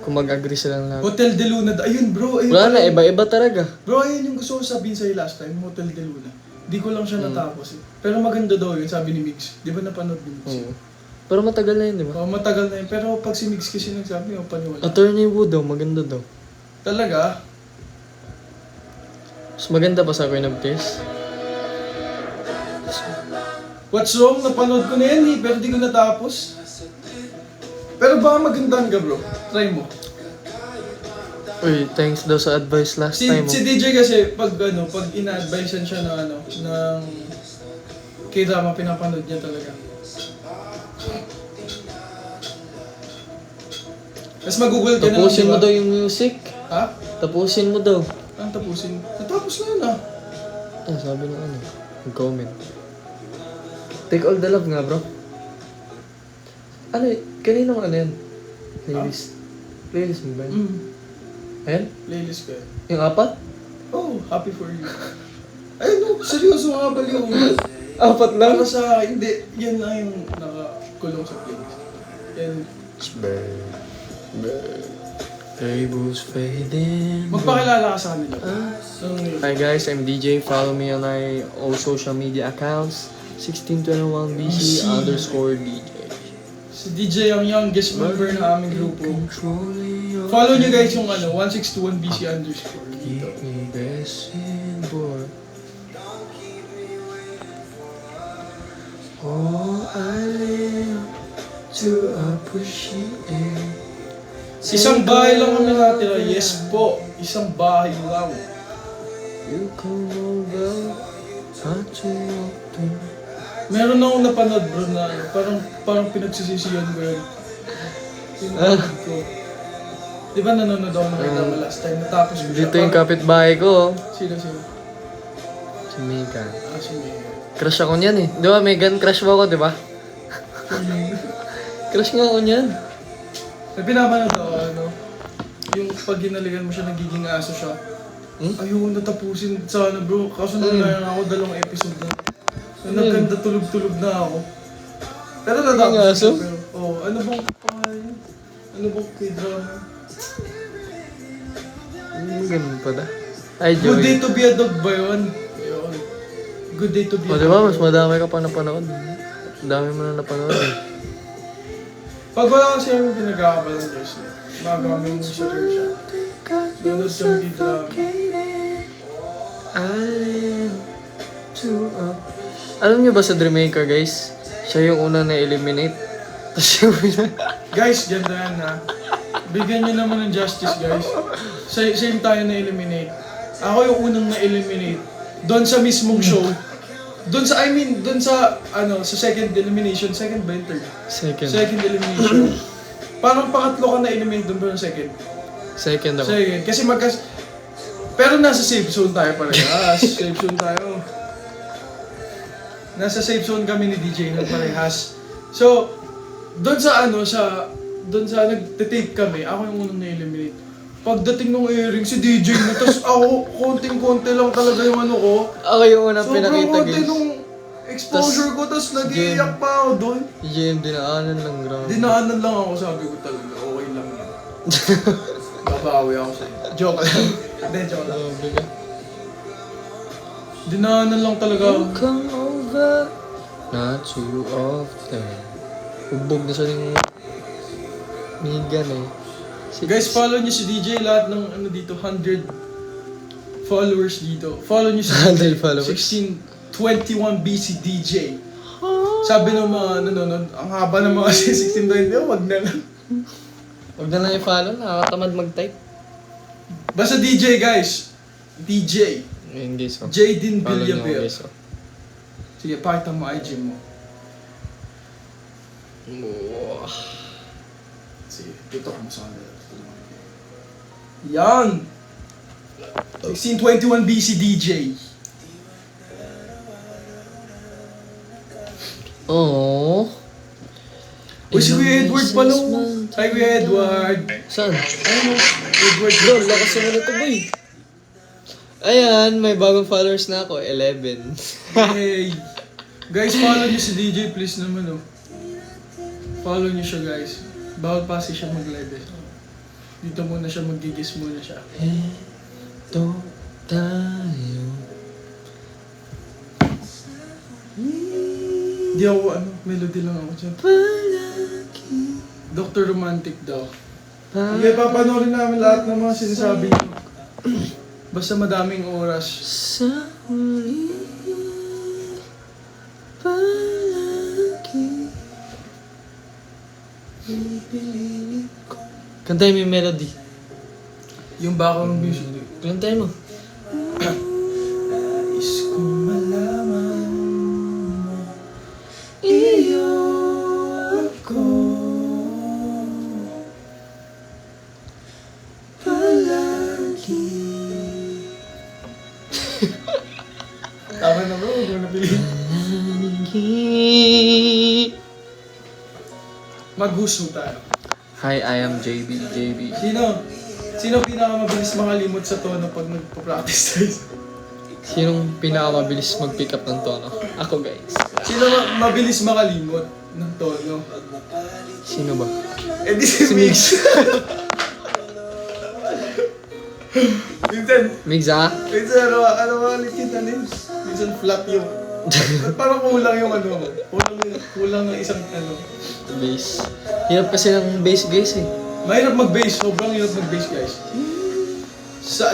Kung mag-agree silang lahat. Hotel de Luna. Ayun bro. Ayun, Wala na, iba-iba talaga. Bro, ayun yung gusto ko sabihin sa'yo last time. Hotel de Luna. Di ko lang siya natapos eh. Pero maganda daw yun, sabi ni Migs. Di ba napanood ni Migs? Oo. Pero matagal na yun, di ba? Oh, matagal na yun. Pero pag si Migs kasi nagsabi, paniwala. Attorney Woo daw, maganda daw. Talaga? Mas maganda pa sa Queen of Tears. What's wrong? Napanood ko na yan eh, pero di ko natapos. Pero baka magandaan ka bro. Try mo. Uy, thanks daw sa advice last time. Si DJ kasi pag ina-advisean siya ng K-drama, pinapanood niya talaga. Tapos mag-google ka na lang, Tapusin mo diba? daw yung music. Ha? Tapusin mo daw. Ang tapusin? Natapos na yun ah. Ah, sabi ng ano. Mag-comment. Take all the love nga, bro. Ano, kaninong ano yan? Playlist. Playlist mo ba yan? Ayan? Playlist ko yan. Yung apat? Oh, happy for you. Ay no, seryoso nga baliw. Apat lang? Para sa akin, hindi. Yan lang yung nakakulong sa playlist. Yan. Tables fading. Magpakilala ka sa kanila. Hi guys, I'm DJ. Follow me on my all social media accounts. 1621BC _DJ. Si DJ ang youngest member ng aming grupo. Follow nyo guys yung 1621BC _ dito. Oh, I live to appreciate. Isang bahay lang kami natira. Yes po. Isang bahay lang. You come over, how to walk in. Meron akong napanood bro na parang pinagsisisiyan ko yun. Pinanood ko. Di ba nanonood ako ng K-drama last time? Natapos ko siya. Dito yung kapitbahay ko. Sino? Si Mika. Si Mayor. Crush ako niyan eh. Di ba, Megan? Crush mo ako, di ba? Crush nga ako niyan. May pinapanood ako, yung pag ginaligan mo siya, nagiging aso siya. Ayoko natapusin sana bro. Kaso na ako 2 episode na. So, nagkanda tulog-tulog na ako. Pero natapos Yung aso? ko. Pero, ano bang pangalan yun? Ano bang k-drama? Ganun pala. Ay, Good Day Joey. to be a Dog ba yun? Yun. Good Day to be a O, Dog. di ba? Mas madami ka pa napanood. Dami mo na napanood eh. Pag wala kasi yung pinag-aabalan guys, magamit mo sa siya. Nanood sa k-drama. Alam niyo ba sa Dreammaker guys? Siya yung una na-eliminate. Tapos yung Guys, ganda yan ha. Bigyan nyo naman ng justice guys. Same tayo na-eliminate. Ako yung unang na-eliminate. Doon sa mismong show. Doon sa, doon sa, sa second elimination. Second ba yung third? Second. Second elimination. Parang pangatlo ka na-eliminate doon ba yung second? Second ako. Second. Kasi pero nasa safe zone tayo parehas. Safe zone tayo. Nasa safe zone kami ni DJ na parehas. So, doon sa doon sa nagte-tape kami, ako yung unang na-eliminate. Pagdating ng airing, si DJ na, tapos ako, konting-konti lang talaga yung ko. Ako yung unang Sobrang pinakita konti guys. nung exposure ko, tapos nag-iiyak pa ako doon. GM, dinaanan lang grabe. Dinaanan lang ako, sabi ko talaga, okay lang yan. Babawi ako sa'yo. Joke lang. Hindi, joke lang. Grabe ka. Dinaanan lang talaga ako. Come over. Not too often. Ugbog na siya ng Migan eh. Guys, follow niyo si DJ, lahat ng dito, 100 followers dito. Follow niyo si 100 followers. 1621 BC DJ. Sabi ng mga nanonood, ang haba ng mga 1620, wag na lang. Huwag na lang i-follow, nakakatamad mag-type. Basta DJ guys. DJ. Ayun guys, oh. Jaden Follow niyo ako, Villabel. guys, oh. Sige, pakita mo IG mo. Wow. Sige, tutok mo sa kanila. Yan! 1621 BC DJ. Oh. Uy, si Kuya Edward pala. Hi, Kuya Edward. Saan? Ano? Edward Bro, lakas naman ito boy. Ayan, may bagong followers na ako, 11. Hey! Guys, follow niyo si DJ please naman oh. Follow niyo siya guys. Bawal pa siya mag-live eh. Dito muna siya, magigis muna siya. Ito tayo. Di ako melody lang ako dyan. Dr. Romantic daw. Hindi, papanoorin namin lahat ng mga sinasabi niyo. Basta madaming oras. Sa huli palagi pipiliin ko. Kantayin mo yung melody. Yung background music. Kantayin mo. Nais kong malaman mo, Iyo ako. palagi. Tama na bro, huwag mo napiliin. Mag-gusto tayo. Hi, I am JB. Sino pinakamabilis makalimot sa tono pag nagpa-practice tayo? Sinong pinakamabilis mag-pick up ng tono? Ako guys. Sino mabilis makalimot ng tono? Sino ba? Eh di si Mix. Minsan, ano ulit kita rin? Minsan flat yung, parang kulang yung kulang ng isang Bass. Hirap kasi ng bass guys eh. Mahirap mag-bass, sobrang hirap mag-bass guys.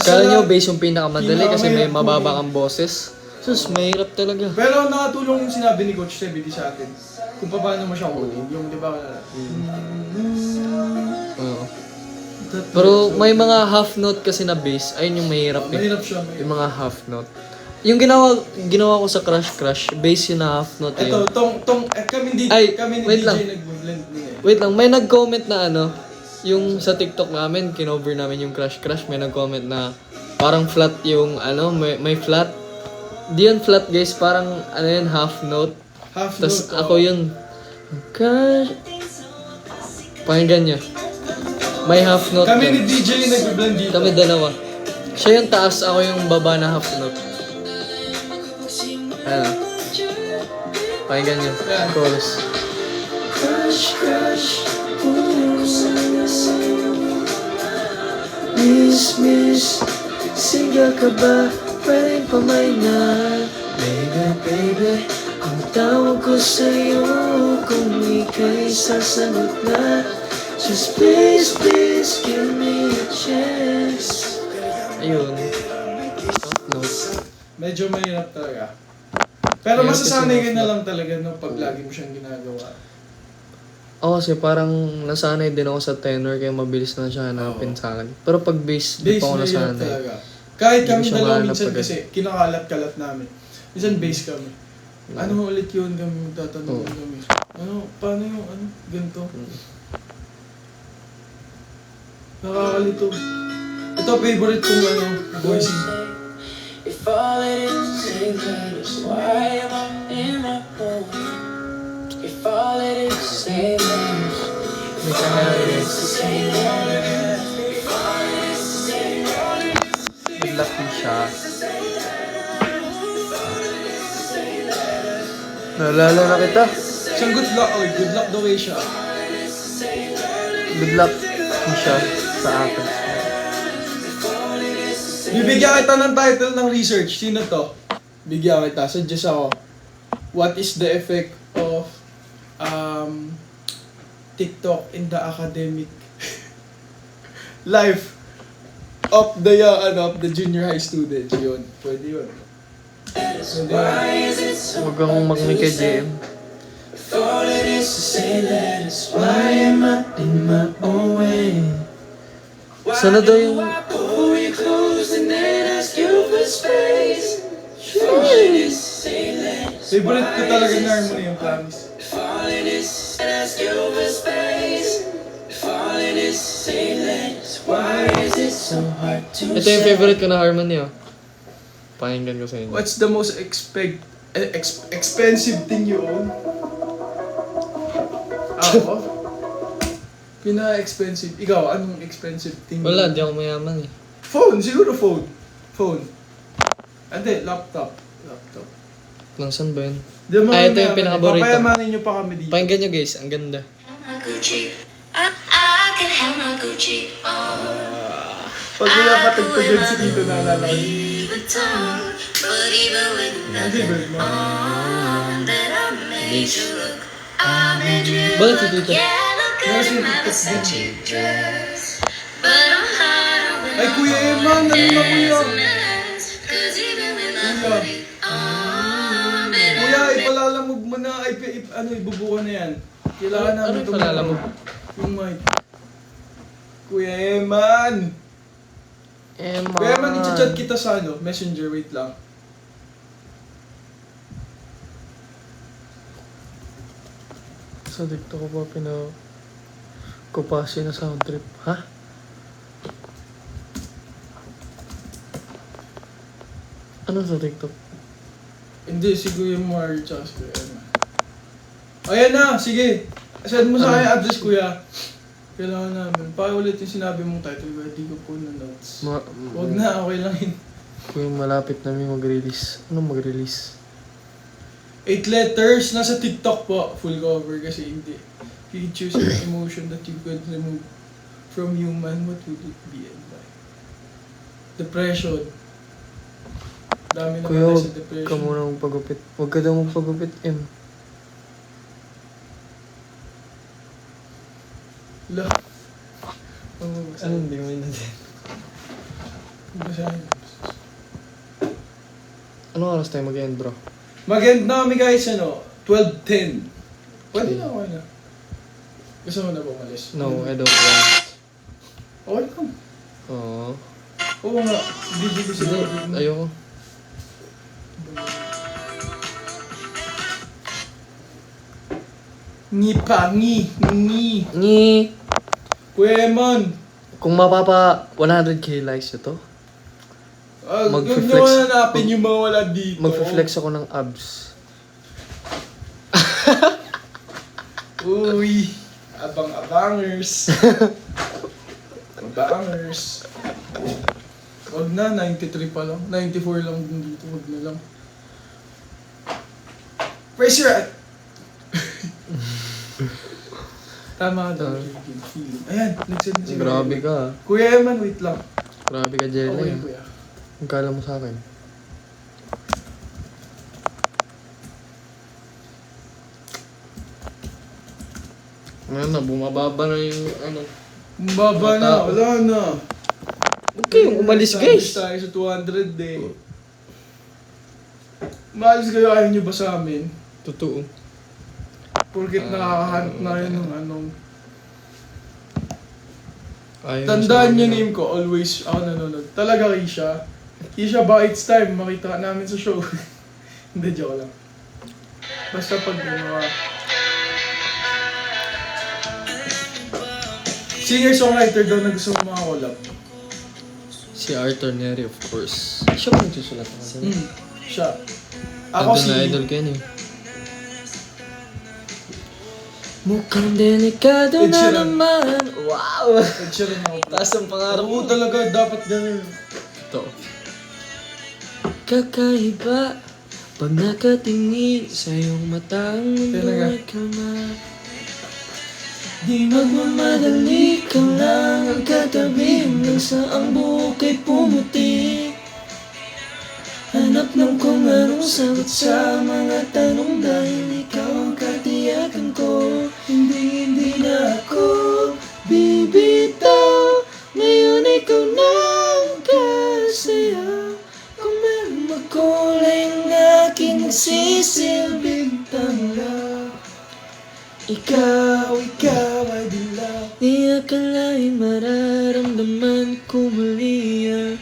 Kala nyo bass yung pinakamadali kasi may pinakamahirap mababa kang boses. Sus, mahirap talaga. Pero nakatulong yung sinabi ni Coach Sebedi sa atin. Kung paano mo siya kunin. Yung di ba? Oo. Pero may mga half note kasi na bass. Ayun yung mahirap eh. Mahirap siya. Yung mga half note. Yung ginawa ko sa Crush, bass yun na half note eh. Ito, kami ni wait DJ lang. nag-blend din eh. Wait lang, may nag-comment na yung sa TikTok namin, kinover namin yung Crush, may nag-comment na parang flat yung may flat. Di yun flat guys, parang yun, half note. Half Tapos note. ako yun, Crush. Pakinggan nyo. May half note Kami yun. ni DJ nag-blend dito. Kami dalawa. Siya yung taas, ako yung baba na half note. Ayan ah. Pakinggan nyo. Ayan. Chorus. Miss, siga ka ba? Pwede pa may na. Baby, ang tawag ko sa'yo kung ika'y sasagot na. Just please, give me a chance. Ayun. No. Medyo mahirap talaga. Pero Mahirap masasanay kasi ka na lang talaga no, pag lagi mo siyang ginagawa. Ako kasi parang nasanay din ako sa tenor kaya mabilis na siya hanapin sa akin. Pero pag bass, di Bass pa ako mahirap nasanay. talaga. Kahit Hindi ko kami siya dalawa mahanap minsan agad. kasi kinakalat-kalat namin. Minsan bass kami. Ano ulit yun kami magtatanong Oo. kami. Ano, paano yung ano, ganito? Nakakalito. Ito favorite kong ano, voicing. If all it is say letters, why am I in my home? If all it is say letters, if all it is to say letters, if all it is to say letters, Good luck din siya. Naalala na kita. Siyang good luck, oh, good luck the way siya. Good luck din siya sa akin. Bibigyan kita ng title ng research. Sino to? Bigyan kita. Suggest ako. What is the effect of TikTok in the academic life of the junior high students? Yun. Pwede yun. Pwede yun. Huwag kang makinig kay JM. if all it is to say letters, why am I in my own way? Sana daw yung... Pull you close and then ask you for space. If all it is to say letters, Favorite ko talaga na harmony yung promise. if all it is to ask you for space. If all it is to say letters, why is it so hard to Ito yung favorite ko na harmony oh. Pakinggan ko sa inyo. What's the most expensive thing you own? Ako? Pina-expensive. Ikaw, anong expensive thing? Wala, di ako mayaman eh. Phone, siguro phone. Phone. Hindi, laptop. Laptop. Langsan ba yun? Di mo Ito yung mayaman. pinakaborito. Papayamanin nyo pa kami dito. Pakinggan nyo guys, ang ganda. Gucci. I can have my Gucci on. Pag pinapatag ko dyan si Tito na lalaki. Louis Vuitton, but even with Hindi, nothing bird mo. on, that I made you look. I made you Bakit si look. Tito? Yeah, look good Nasa in my TikTok Versace din. dress, but I'm hotter when Ay, I'm Kuya Eman, ano na kuya? Cause even with my Kuya. hoodie on, that I Kuya, ipalalamog mo na. Ay, ibubuka na yan. Kailangan Ano namin yung palalamog? Yung mic. Kuya Eman! Kuya Eman, i-chat kita sa messenger. Wait lang. Sa TikTok ko pa kupasi na sound trip. Ha? Ano sa TikTok? Hindi, si Kuya Mario tsaka si Kuya Eman. Ayan na, sige. Send mo sa akin yung address, Kuya. Kailangan namin. Paulit yung sinabi mong title, Kuya. Di ko po na notes. Huwag na, okay lang yun. Kung malapit namin mag-release. Anong mag-release? 8 letters, nasa TikTok po. Full cover kasi hindi. If you could choose an emotion that you could remove from human, what would it be and why? Depression. Dami na Kuya, patay huwag sa depression. ka muna magpagupit. Huwag ka daw magpagupit, M. La. Ano hindi mo yun natin? Basahin. Anong oras tayo mag-end, bro? Mag-end na kami guys, 12:10. Pwede na, okay na. Gusto mo na ba umalis? No, I don't want. Okay lang. Oo. Oo nga, video ko sila. Hindi, ayoko. Ngi. Ni. Kuya Eman. Kung mapapa 100k likes ito, Huwag Mag-flex. nyo hanapin yung mga wala dito. mag-flex ako ng abs. Uy, abang-abangers. Abangers. Wag na, 93 pa lang. 94 lang din dito, wag na lang. Raise your hand! Tama daw. Ayan, nag-send na si Grabe ka ha. Kuya Eman, wait lang. Grabe ka, Jelly. Okay, Okay, kuya. ang kala mo sa akin. Ngayon na, bumababa na yung ano. Baba na, wala na. Huwag kayong umalis, guys. Tayo sa 200 eh. Maalis kayo, ayaw nyo ba sa amin? Totoo. Porkit nakakahanap na yun ng anong... Ayaw Tandaan sa niyo amin, name ko, always ako nanonood. Talaga Keisha. Keisha, baka it's time, makita ka namin sa show. Hindi, joke lang. Basta pag ginawa. Singer-songwriter daw na gusto mo mga collab. Si Arthur Neri, of course. Siya ba nagsusulat ng kanta? Siya. Ako Idol si... na idol ko yan eh. Mukhang delikado Ed na Sheeran. naman. Wow! Ed Sheeran ako. Taas ang pangarap Oo, mo. talaga, dapat ganun. Ito. Kakaiba pag nakatingin sa iyong mata ang Talaga. mundo'y kama. Di magmamadali ka lang ang katabi hanggang sa ang buhok ay pumuti. Hanap ng kung anong sagot sa mga tanong dahil ikaw ang katiyakan ko. Hindi na ako bibitaw. Ngayon ikaw na ang kasaya. Kung meron magkulay ang aking nagsisilbing tanglaw. Ikaw ay dilaw. Di akalain mararamdaman ko muli ang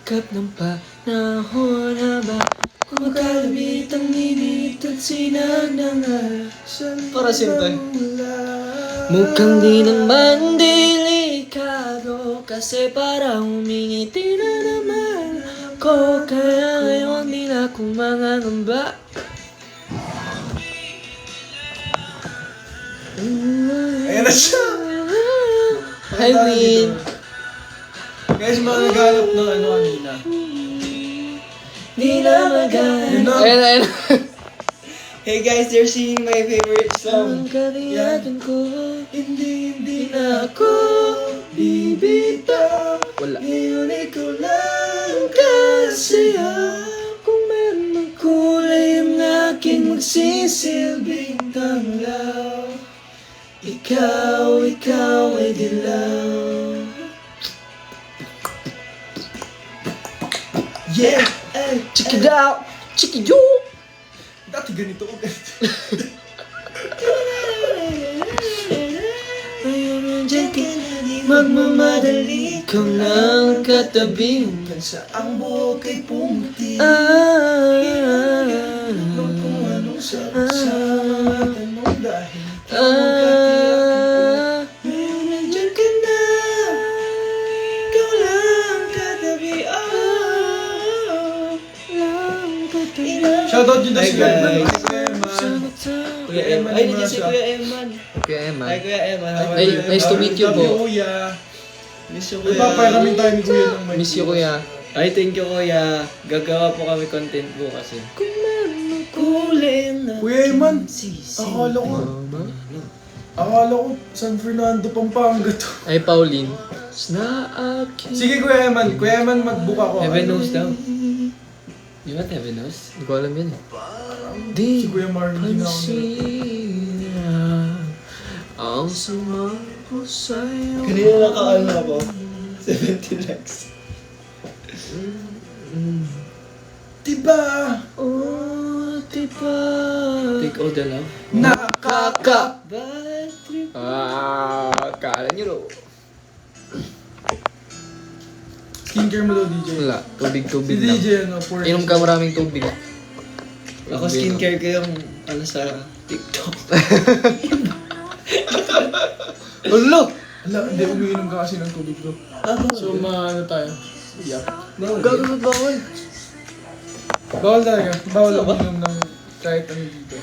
kap ng panahon habang kumakalabit ang init at sinag ng arasan. Para siyempre. Mukhang di naman delikado kasi para humingiti na naman ko. Kaya ngayon di na ako mangangamba. Ayan na siya! Hi, Win. Guys, mga naghanap ng ano kanina. Di na magana. Yun na. Ayun. Hey guys, they're singing my favorite song. Ang katiyakan ko, hindi na ako bibitaw. Wala. Ngayon ikaw lang Kasiya, kung meron magkulay ang aking magsisilbing tanglaw. Ikaw ay dilaw. Yeah! Check it out! Check it yo! Dati ganito ko. Magmamadali ka lang katabi hanggang Sa ang buhok ay pumuti. Kung anong sagot sa mga tanong dahil Nandiyan ka na. Ikaw lang katabi. Lang katabi. Shoutout nyo daw Hi, si Kuya Eman. guys. Kuya Eman. Ay, nandiyan si Kuya Eman. Kuya Emma. Hi, Kuya Eman. Ay, nice to meet you Love you, po. Kuya. Miss you, Kuya. Nagpaparamin tayo ni Kuya ng Miss you, Kuya. Ay, thank you, Kuya. Gagawa po kami content po kasi. Kuya Eman, akala ko San Fernando, Pampanga to. Ay, Pauline. Na akin. Sige Kuya Eman, magbuka ko. Heaven knows daw. You want heaven knows? Hindi ko alam yan eh. Si Kuya Marvin din ako. Pansina ang sumapo sa'yo. Kanina nakaano ako. 70 likes. Diba? Oh, diba? Take all the love. Nakaka... Bad trip. Kala nyo no. Skincare mo daw DJ. Wala, Si tubig-tubig lang. DJ ano, for... Inom ka maraming tubig. Ako skincare ko yung ano sa TikTok. Ulo! Hala, hindi umiinom ka kasi ng tubig bro. So, ano tayo? Yup. Gagawin bawal. Bawal talaga. Bawal umiinom ng kahit ano dito.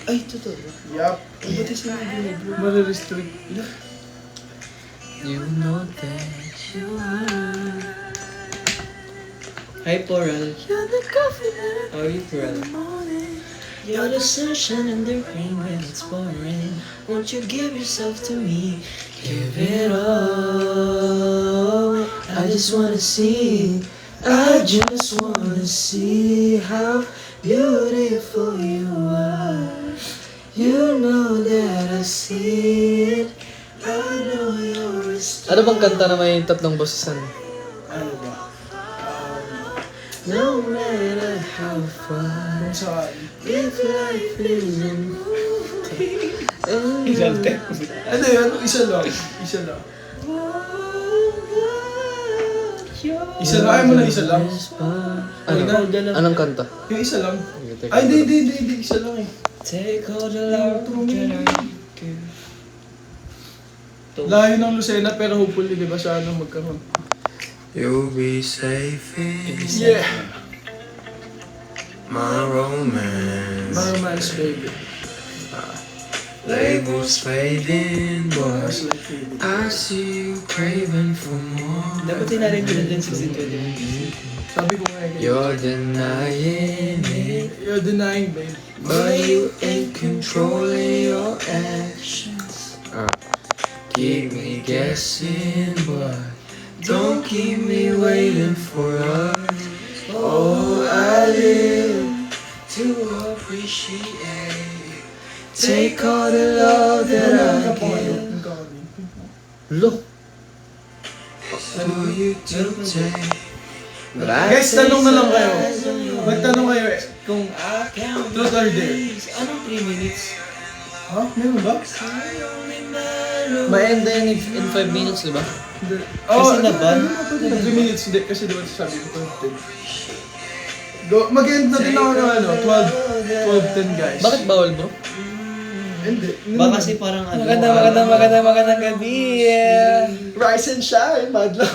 Ay, totoo. Yup. Buti sinabi niya, bro. Mare-restrict. You know that you are. Hi, Poral. You're the coffee that How are you, Poral? You're the sunshine in the rain when it's pouring. Won't you give yourself to me? Give it all. I just wanna see. I just wanna see how beautiful you are. You know that I see it. I know you're a star. Ano bang kanta na may tatlong boses? Ano ba? No matter how far. Kung saan? If life is a movie. Ano yun? Isa lang. Isa lang. Isa lang? Ayaw mo na isa lang? Ano? Anong kanta? Yung isa lang. Okay, teka. Ay, hindi. Isa lang eh. Take all the love that I give. Layo ng Lucena pero hopefully, di ba, sana magkaroon. You'll be safe in Yeah! my romance. Mga romance, baby. Labels fading, but Mas like baby. I see you craving for more. Dapat tinarin ko na din 1620. Sabi ko nga eh. You're denying it, You're denying, babe. but you ain't controlling your actions. Keep me guessing, but don't keep me waiting for us. Oh, I live to appreciate. Take all the love that I give Lo, for you to take. But I Guys, tanong na lang kayo. Magtanong kayo eh. Kung truth or dare. Anong 3 minutes? Ha? Meron ba? ma-end na yan in 5 minutes, di ba? Oh, Kasi naban? 3 minutes. Hindi, kasi diba sabi ko 12:10. Mag-end na din ako ng 12:10 guys. Bakit bawal, bro? Hindi. Baka kasi parang ano. Magandang gabi. Rise and shine, madlaw.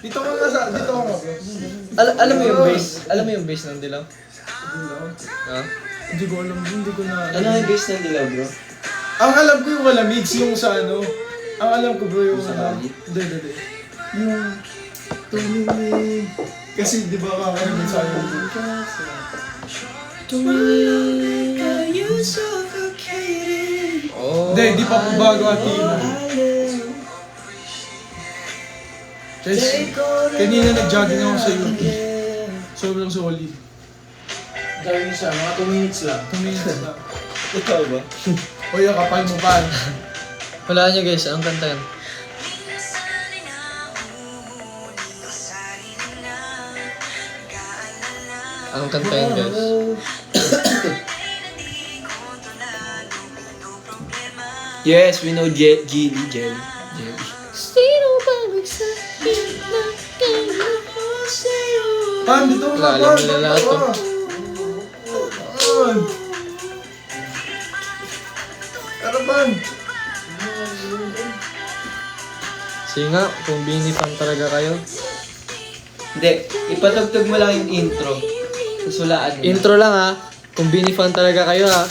Dito ka nga sa, dito ka nga bro. Alam mo yung bass? Alam mo yung bass ng Dilaw? Ha? Hindi ko alam, hindi ko na. Ano yung base ng dilaw, bro? Ang alam ko yung Malamigs, yung sa ano. Ang alam ko bro yung Yung sa ano. Bali? Hindi. Yung tumingin. Kasi di ba kakarinig sa akin dito? Oh. Hindi, di pa po bago atin. Guys, kanina nag-jogging ako sa YouTube. Sobrang solid. Dahil siya, mga 2 minutes lang. 2 minutes lang. Ikaw ba? O yung kapal mo pa. Wala nyo guys, ang kanta yan. Anong kanta yan guys? Yes, we know Jelly. Pan, dito ka, Wala, alam Pan. nila lahat to. Pan. Ano, Pan? Sige nga, kung binifan talaga kayo. Hindi, ipatugtog mo lang yung intro. Tapos walaan mo. Intro lang ha. Kung binifan talaga kayo ha.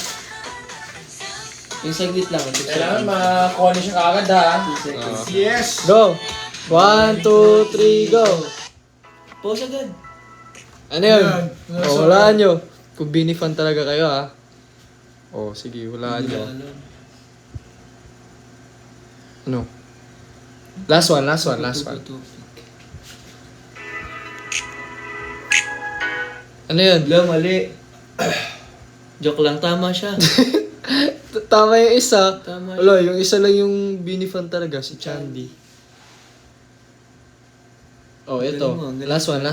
Yung saglit lang. Kailangan makakuha siya kaagad ha. Yes! Go! 1, 2, 3, go! Pause agad. Ano yun? Yan. O, walaan nyo. Kung binifan talaga kayo ha. O, sige, walaan nyo. Ano? Last one. Ano yun? Wala, mali. Joke lang, tama siya. Tama yung isa. Tama Wala, yung isa lang yung binifan talaga, si Chandy. Oh, ito. Galing mo, galing. Last one.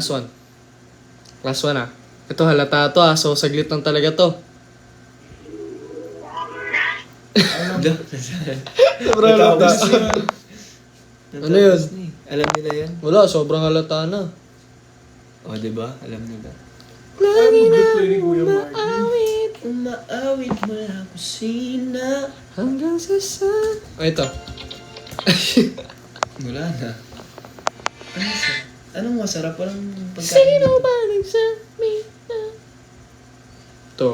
Last one ah. Ito halata to ah, so saglit lang talaga to. Sobrang halata. Ano yun? Alam nila yan? Wala, sobrang halata na. O, diba? Alam nila. Lagi na maawit. Umaawit mula kusina. Hanggang sa sun. Oh, ito. Wala na. Anong masarap? Walang pagkain. Sino ba nagsabi na? Ito.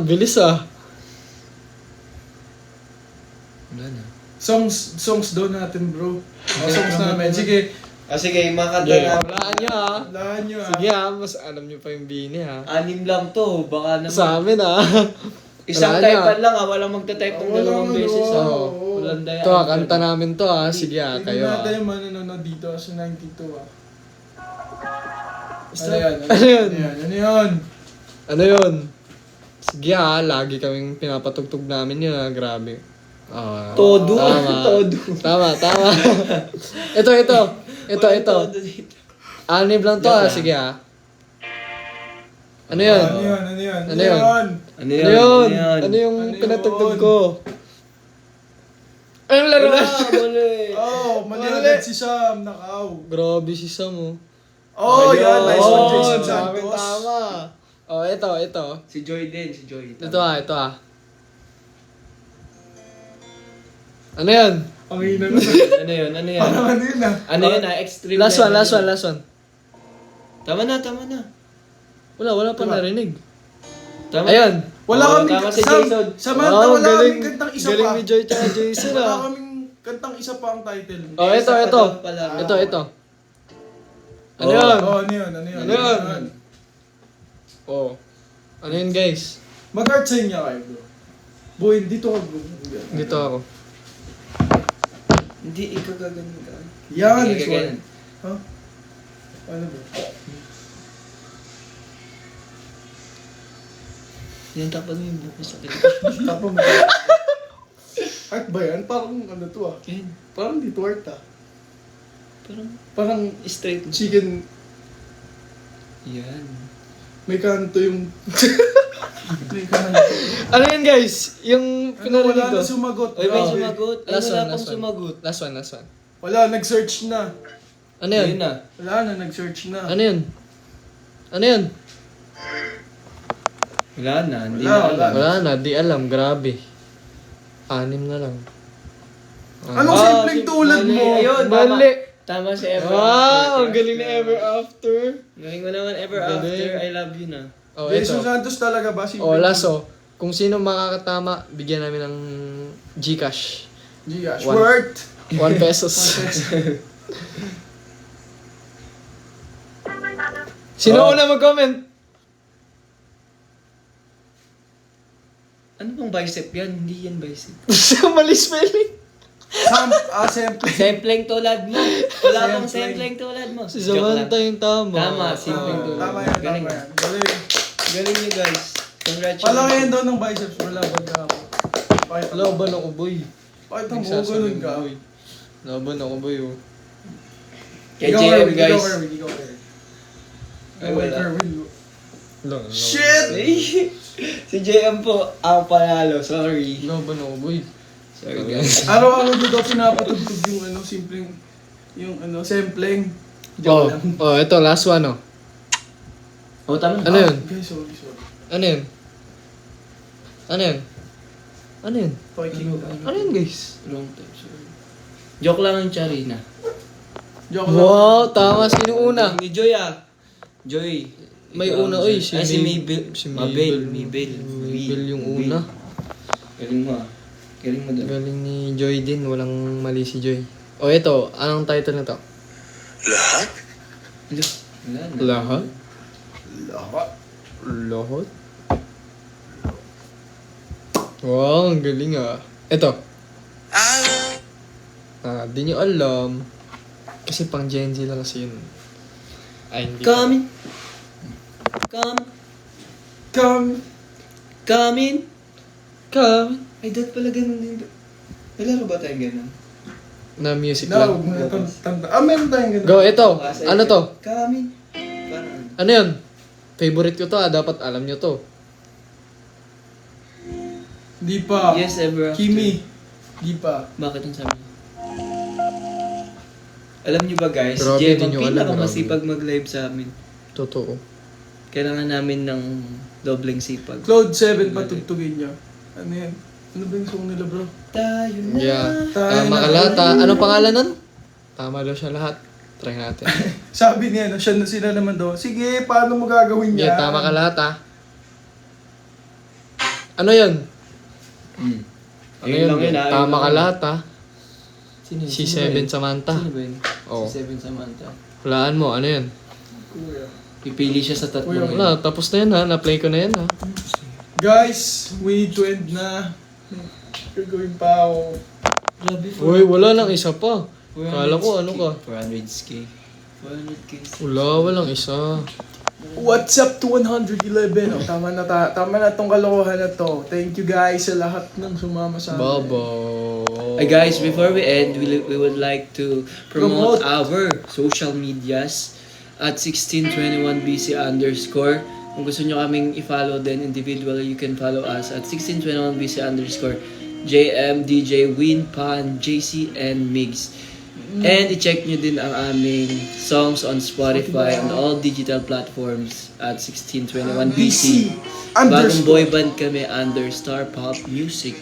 Bilis ah. Wala na. Songs daw natin, bro. Songs namin. Sige. Sige, makanta Yeah. na. Walaan nyo ah. Lahan nyo ah. Sige ah, mas alam nyo pa yung bini ah. 6 lang to, baka naman. Sa amin ah. Isang Wala na. typean lang walang magta-type ng dalawang beses Oo. Walang daya. Ito ah, kanta namin to ah. Sige ah, Hindi kayo ah. natin yung manonood dito sa 92 ah. Ano yan? Ano yun? Ano yun? Ano yun? Sige ah, lagi kaming pinapatugtog namin yun ah. Grabe. Ah, Todo. Tama. Todo. Tama. Ito. Anib lang to ah. Sige ah. Ano yun? Ano yun? Ano yun? Ano yun? Ano Ano yun? Ano Ano yung Ano yun? pinatugtog ko? Anong laro? Mali. Oh, mali agad si Sam. Nakaw. Grabe si Sam oh. Oh, yan. Nice one, Oh, Jason grabe, Santos. tama. Oh, ito. Si Joy din, si Joy. Ito ah. Ano yan? Ang hina na. Ano yun? Parang ano yun ah. Ano yun extreme. Last one. Tama na. Wala pa narinig. Tama. Ayun. Wala Oo, kaming tama si Sam, Jason. Samantha, Oh, wala kaming kantang isa galing pa. ni Joy tsaka Jason Wala ah. kaming kantang isa pa ang title. Oh, ito. Isa pa daw pala. Ito. Ano yun? Oh, ano yun? Ano yun? Ano yun? Oh. Ano yun guys? Mag-art sa inyo kayo, bro. Boy, dito ka, bro. Dito ako. Hindi, ikaw gagawin ka. Yan, Sige, this ganyan. one. Ha? Ano ba? Yan, tapos mo yung buko sa akin. Tapos mo. Art ba yan? Parang ano to ah. Yan. Parang dito art ah. Parang Parang straight. chicken. Yan. May kanto yung... may kanto. Ano yun guys? Yung Ano, pinarinig wala ko. na sumagot. Oy, may Grabe. sumagot. Ay, Last wala one. pang sumagot. Last one. Wala, nag-search na. Ano yun? Ayun na. Wala na, nag-search na. Ano yun? Wala na. Hindi Wala, na alam. Wala na, di alam. Grabe. 6 na lang. Anong simpleng tulad mali. mo? Ayun, Mali. Tama si Ever Wow, ang After. galing ni Ever After. Galing mo naman Ever Galing. After. I love you na. Oh, Jason ito. Santos talaga ba? Simpleng Oh, last oh. Kung sino makakatama, bigyan namin ng Gcash. Gcash. One. Worth. 1 pesos. Sino Oh. una mag-comment? Ano bang bicep yan? Hindi yan bicep. Mali spelling. Simple. Sempleng tulad mo. Wala pang Sempleng. sempleng tulad mo. Si Joke lang. Samantha yung tama. Tama, simpleng tulad. Tama yan, Galing. tama yan. Galing. Galing niyo guys. Congratulations. Palakihin daw ng biceps. Wala, ba't ka ako? Pakita mo. Laban ako, boy. Pakita mo, ganun ka. Laban ako, boy. Oh. Kay Ikaw, JM Erwin, guys. Ikaw, Erwin, ikaw, Erwin. Ay, Wait, wala. Erwin. Lang. Shit! Si JM po, ang panalo. Sorry. Laban ako, boy. Sorry guys. Araw-araw ko daw pinapatugtog yung ano, simpleng, yung ano, sampling. Oh, Joke lang. ito, last one, oh. Oh, tama. Ano yun? Okay, sorry. Ano yun? Pakiking lang. Ano yun, guys? Wrong time, sorry. Joke lang yung Charina. Joke lang. Wow, tama. Sino una? Ni Joy ah. Joy. May Ikaw, una, Joy. oy. Ay, si Mabel. Si Mabel. Mabel yung una. Galing mo ah. Galing mo doon. Galing ni Joy din. Walang mali si Joy. O, ito. Anong title nito? Wala na. Lahat? Lahat. Lahat? Wow, ang galing ah. Ito. Di nyo alam. Kasi pang Gen Z lang kasi yun. Ay, hindi. Come in. Come in. Come. Ay, dad pala ganun din. Nalaro ba tayong ganun? Na music No, lang. meron tayong ganun. Go, ito. Ano to? Come in. Parang Ano yun? Favorite ko to ah. Dapat alam nyo to. Di pa. Yes, ever after. Kimi. Di pa. Bakit ang sabi niya? Alam niyo ba guys, Grabe, Jem di ang niyo alam, pinakamasipag mag-live sa amin. Totoo. Kailangan namin ng dobleng sipag. Cloud 7 patugtugin niya. Ano yan? Ano ba yung song nila, bro? Tayo na. Yeah. Tayo Tama na. ka lahat ah. Anong pangalan nun? Tama daw siya lahat. Try natin. Sabi niya, no, siya na sila naman daw. Sige, paano mo gagawin Yeah, yan? tama ka lahat ah. Ano yan? Ano Ayun yun? lang yun, ah. Tama ka Ayun lang. lahat ha. Sino yun? Si Sino ba Seven yun? Samantha. Sino ba yun? Oo. Si Seven Samantha. Hulaan mo, ano yan? Pipili siya sa tatlong yun. Wala, tapos na yan ha. Na-play ko na yan ha. Guys, we need to end na. Gagawin pa ako. Grabe, Uy, wala nang isa pa. Kala ko ano ka. 400k. 400k. Wala, walang isa. What's up to 111? Oh, tama na tong kalokohan na to. Thank you guys sa lahat ng sumama sa amin. Baba. Hey guys, before we end, we would like to promote Promote. our social medias at 1621BC _ Kung gusto nyo kaming i-follow din individually, you can follow us at 1621BC _ JM, DJ, Win, Pan, JC, and Migs. And i-check nyo din ang aming songs on Spotify and all digital platforms at 1621BC. Bagong boy band kami under Star Pop Music.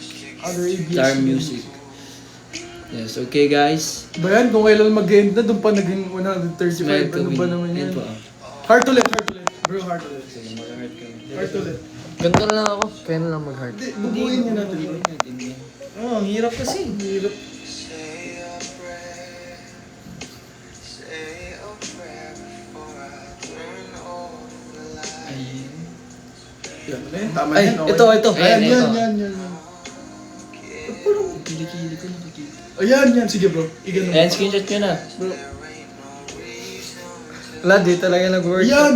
Star Music. Yes, okay guys. Ba yan? Kung kailan mag-end na, doon pa naging 135. Smile Ano ba naman yan? po. Heart ulit. Bro, heart ulit. Heart ulit. Ganito na lang ako. Kaya na lang mag-heart. Hindi, bubuin niya natin. Oh, ang hirap kasi. Hirap. Yan na yan. Tama Ay, yan. okay. ito. Ayan, Ayan, ito. yan. Kilikili ko nakikita. Ayan. Sige bro. Igano. And screenshot nyo na. Bro. Wala, di talaga nag-work. Yan.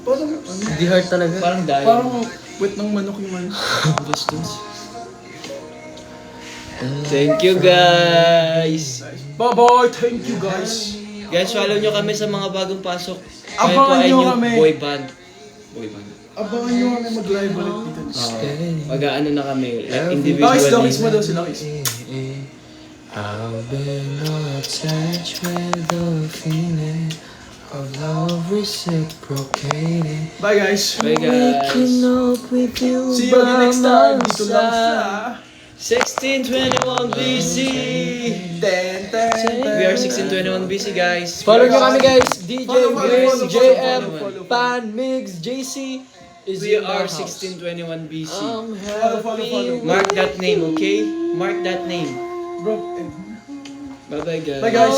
Parang, Di heart talaga. Parang dahil. parang wet ng manok yung manok. Thank you guys. Bye-bye. Thank you guys. Guys, follow nyo kami sa mga bagong pasok. Abangan nyo kami. Boy band. Boy band. Abangan nyo kami mag-live ulit dito. Mag-ano na kami. Like Lokis individually. mo daw si Lokis. I've been attached with the feeling of love reciprocating. Bye guys. Bye guys. up with you. See you again next time. Dito lang sa 1621BC. We are 1621BC guys. Follow nyo kami guys. DJ, Follow, Grace, follow, JM, follow. Pan, Migs, JC. Is We in the are house. 1621BC. Follow. Mark that name, okay? Mark that name. Bro, Bye bye guys. bye guys.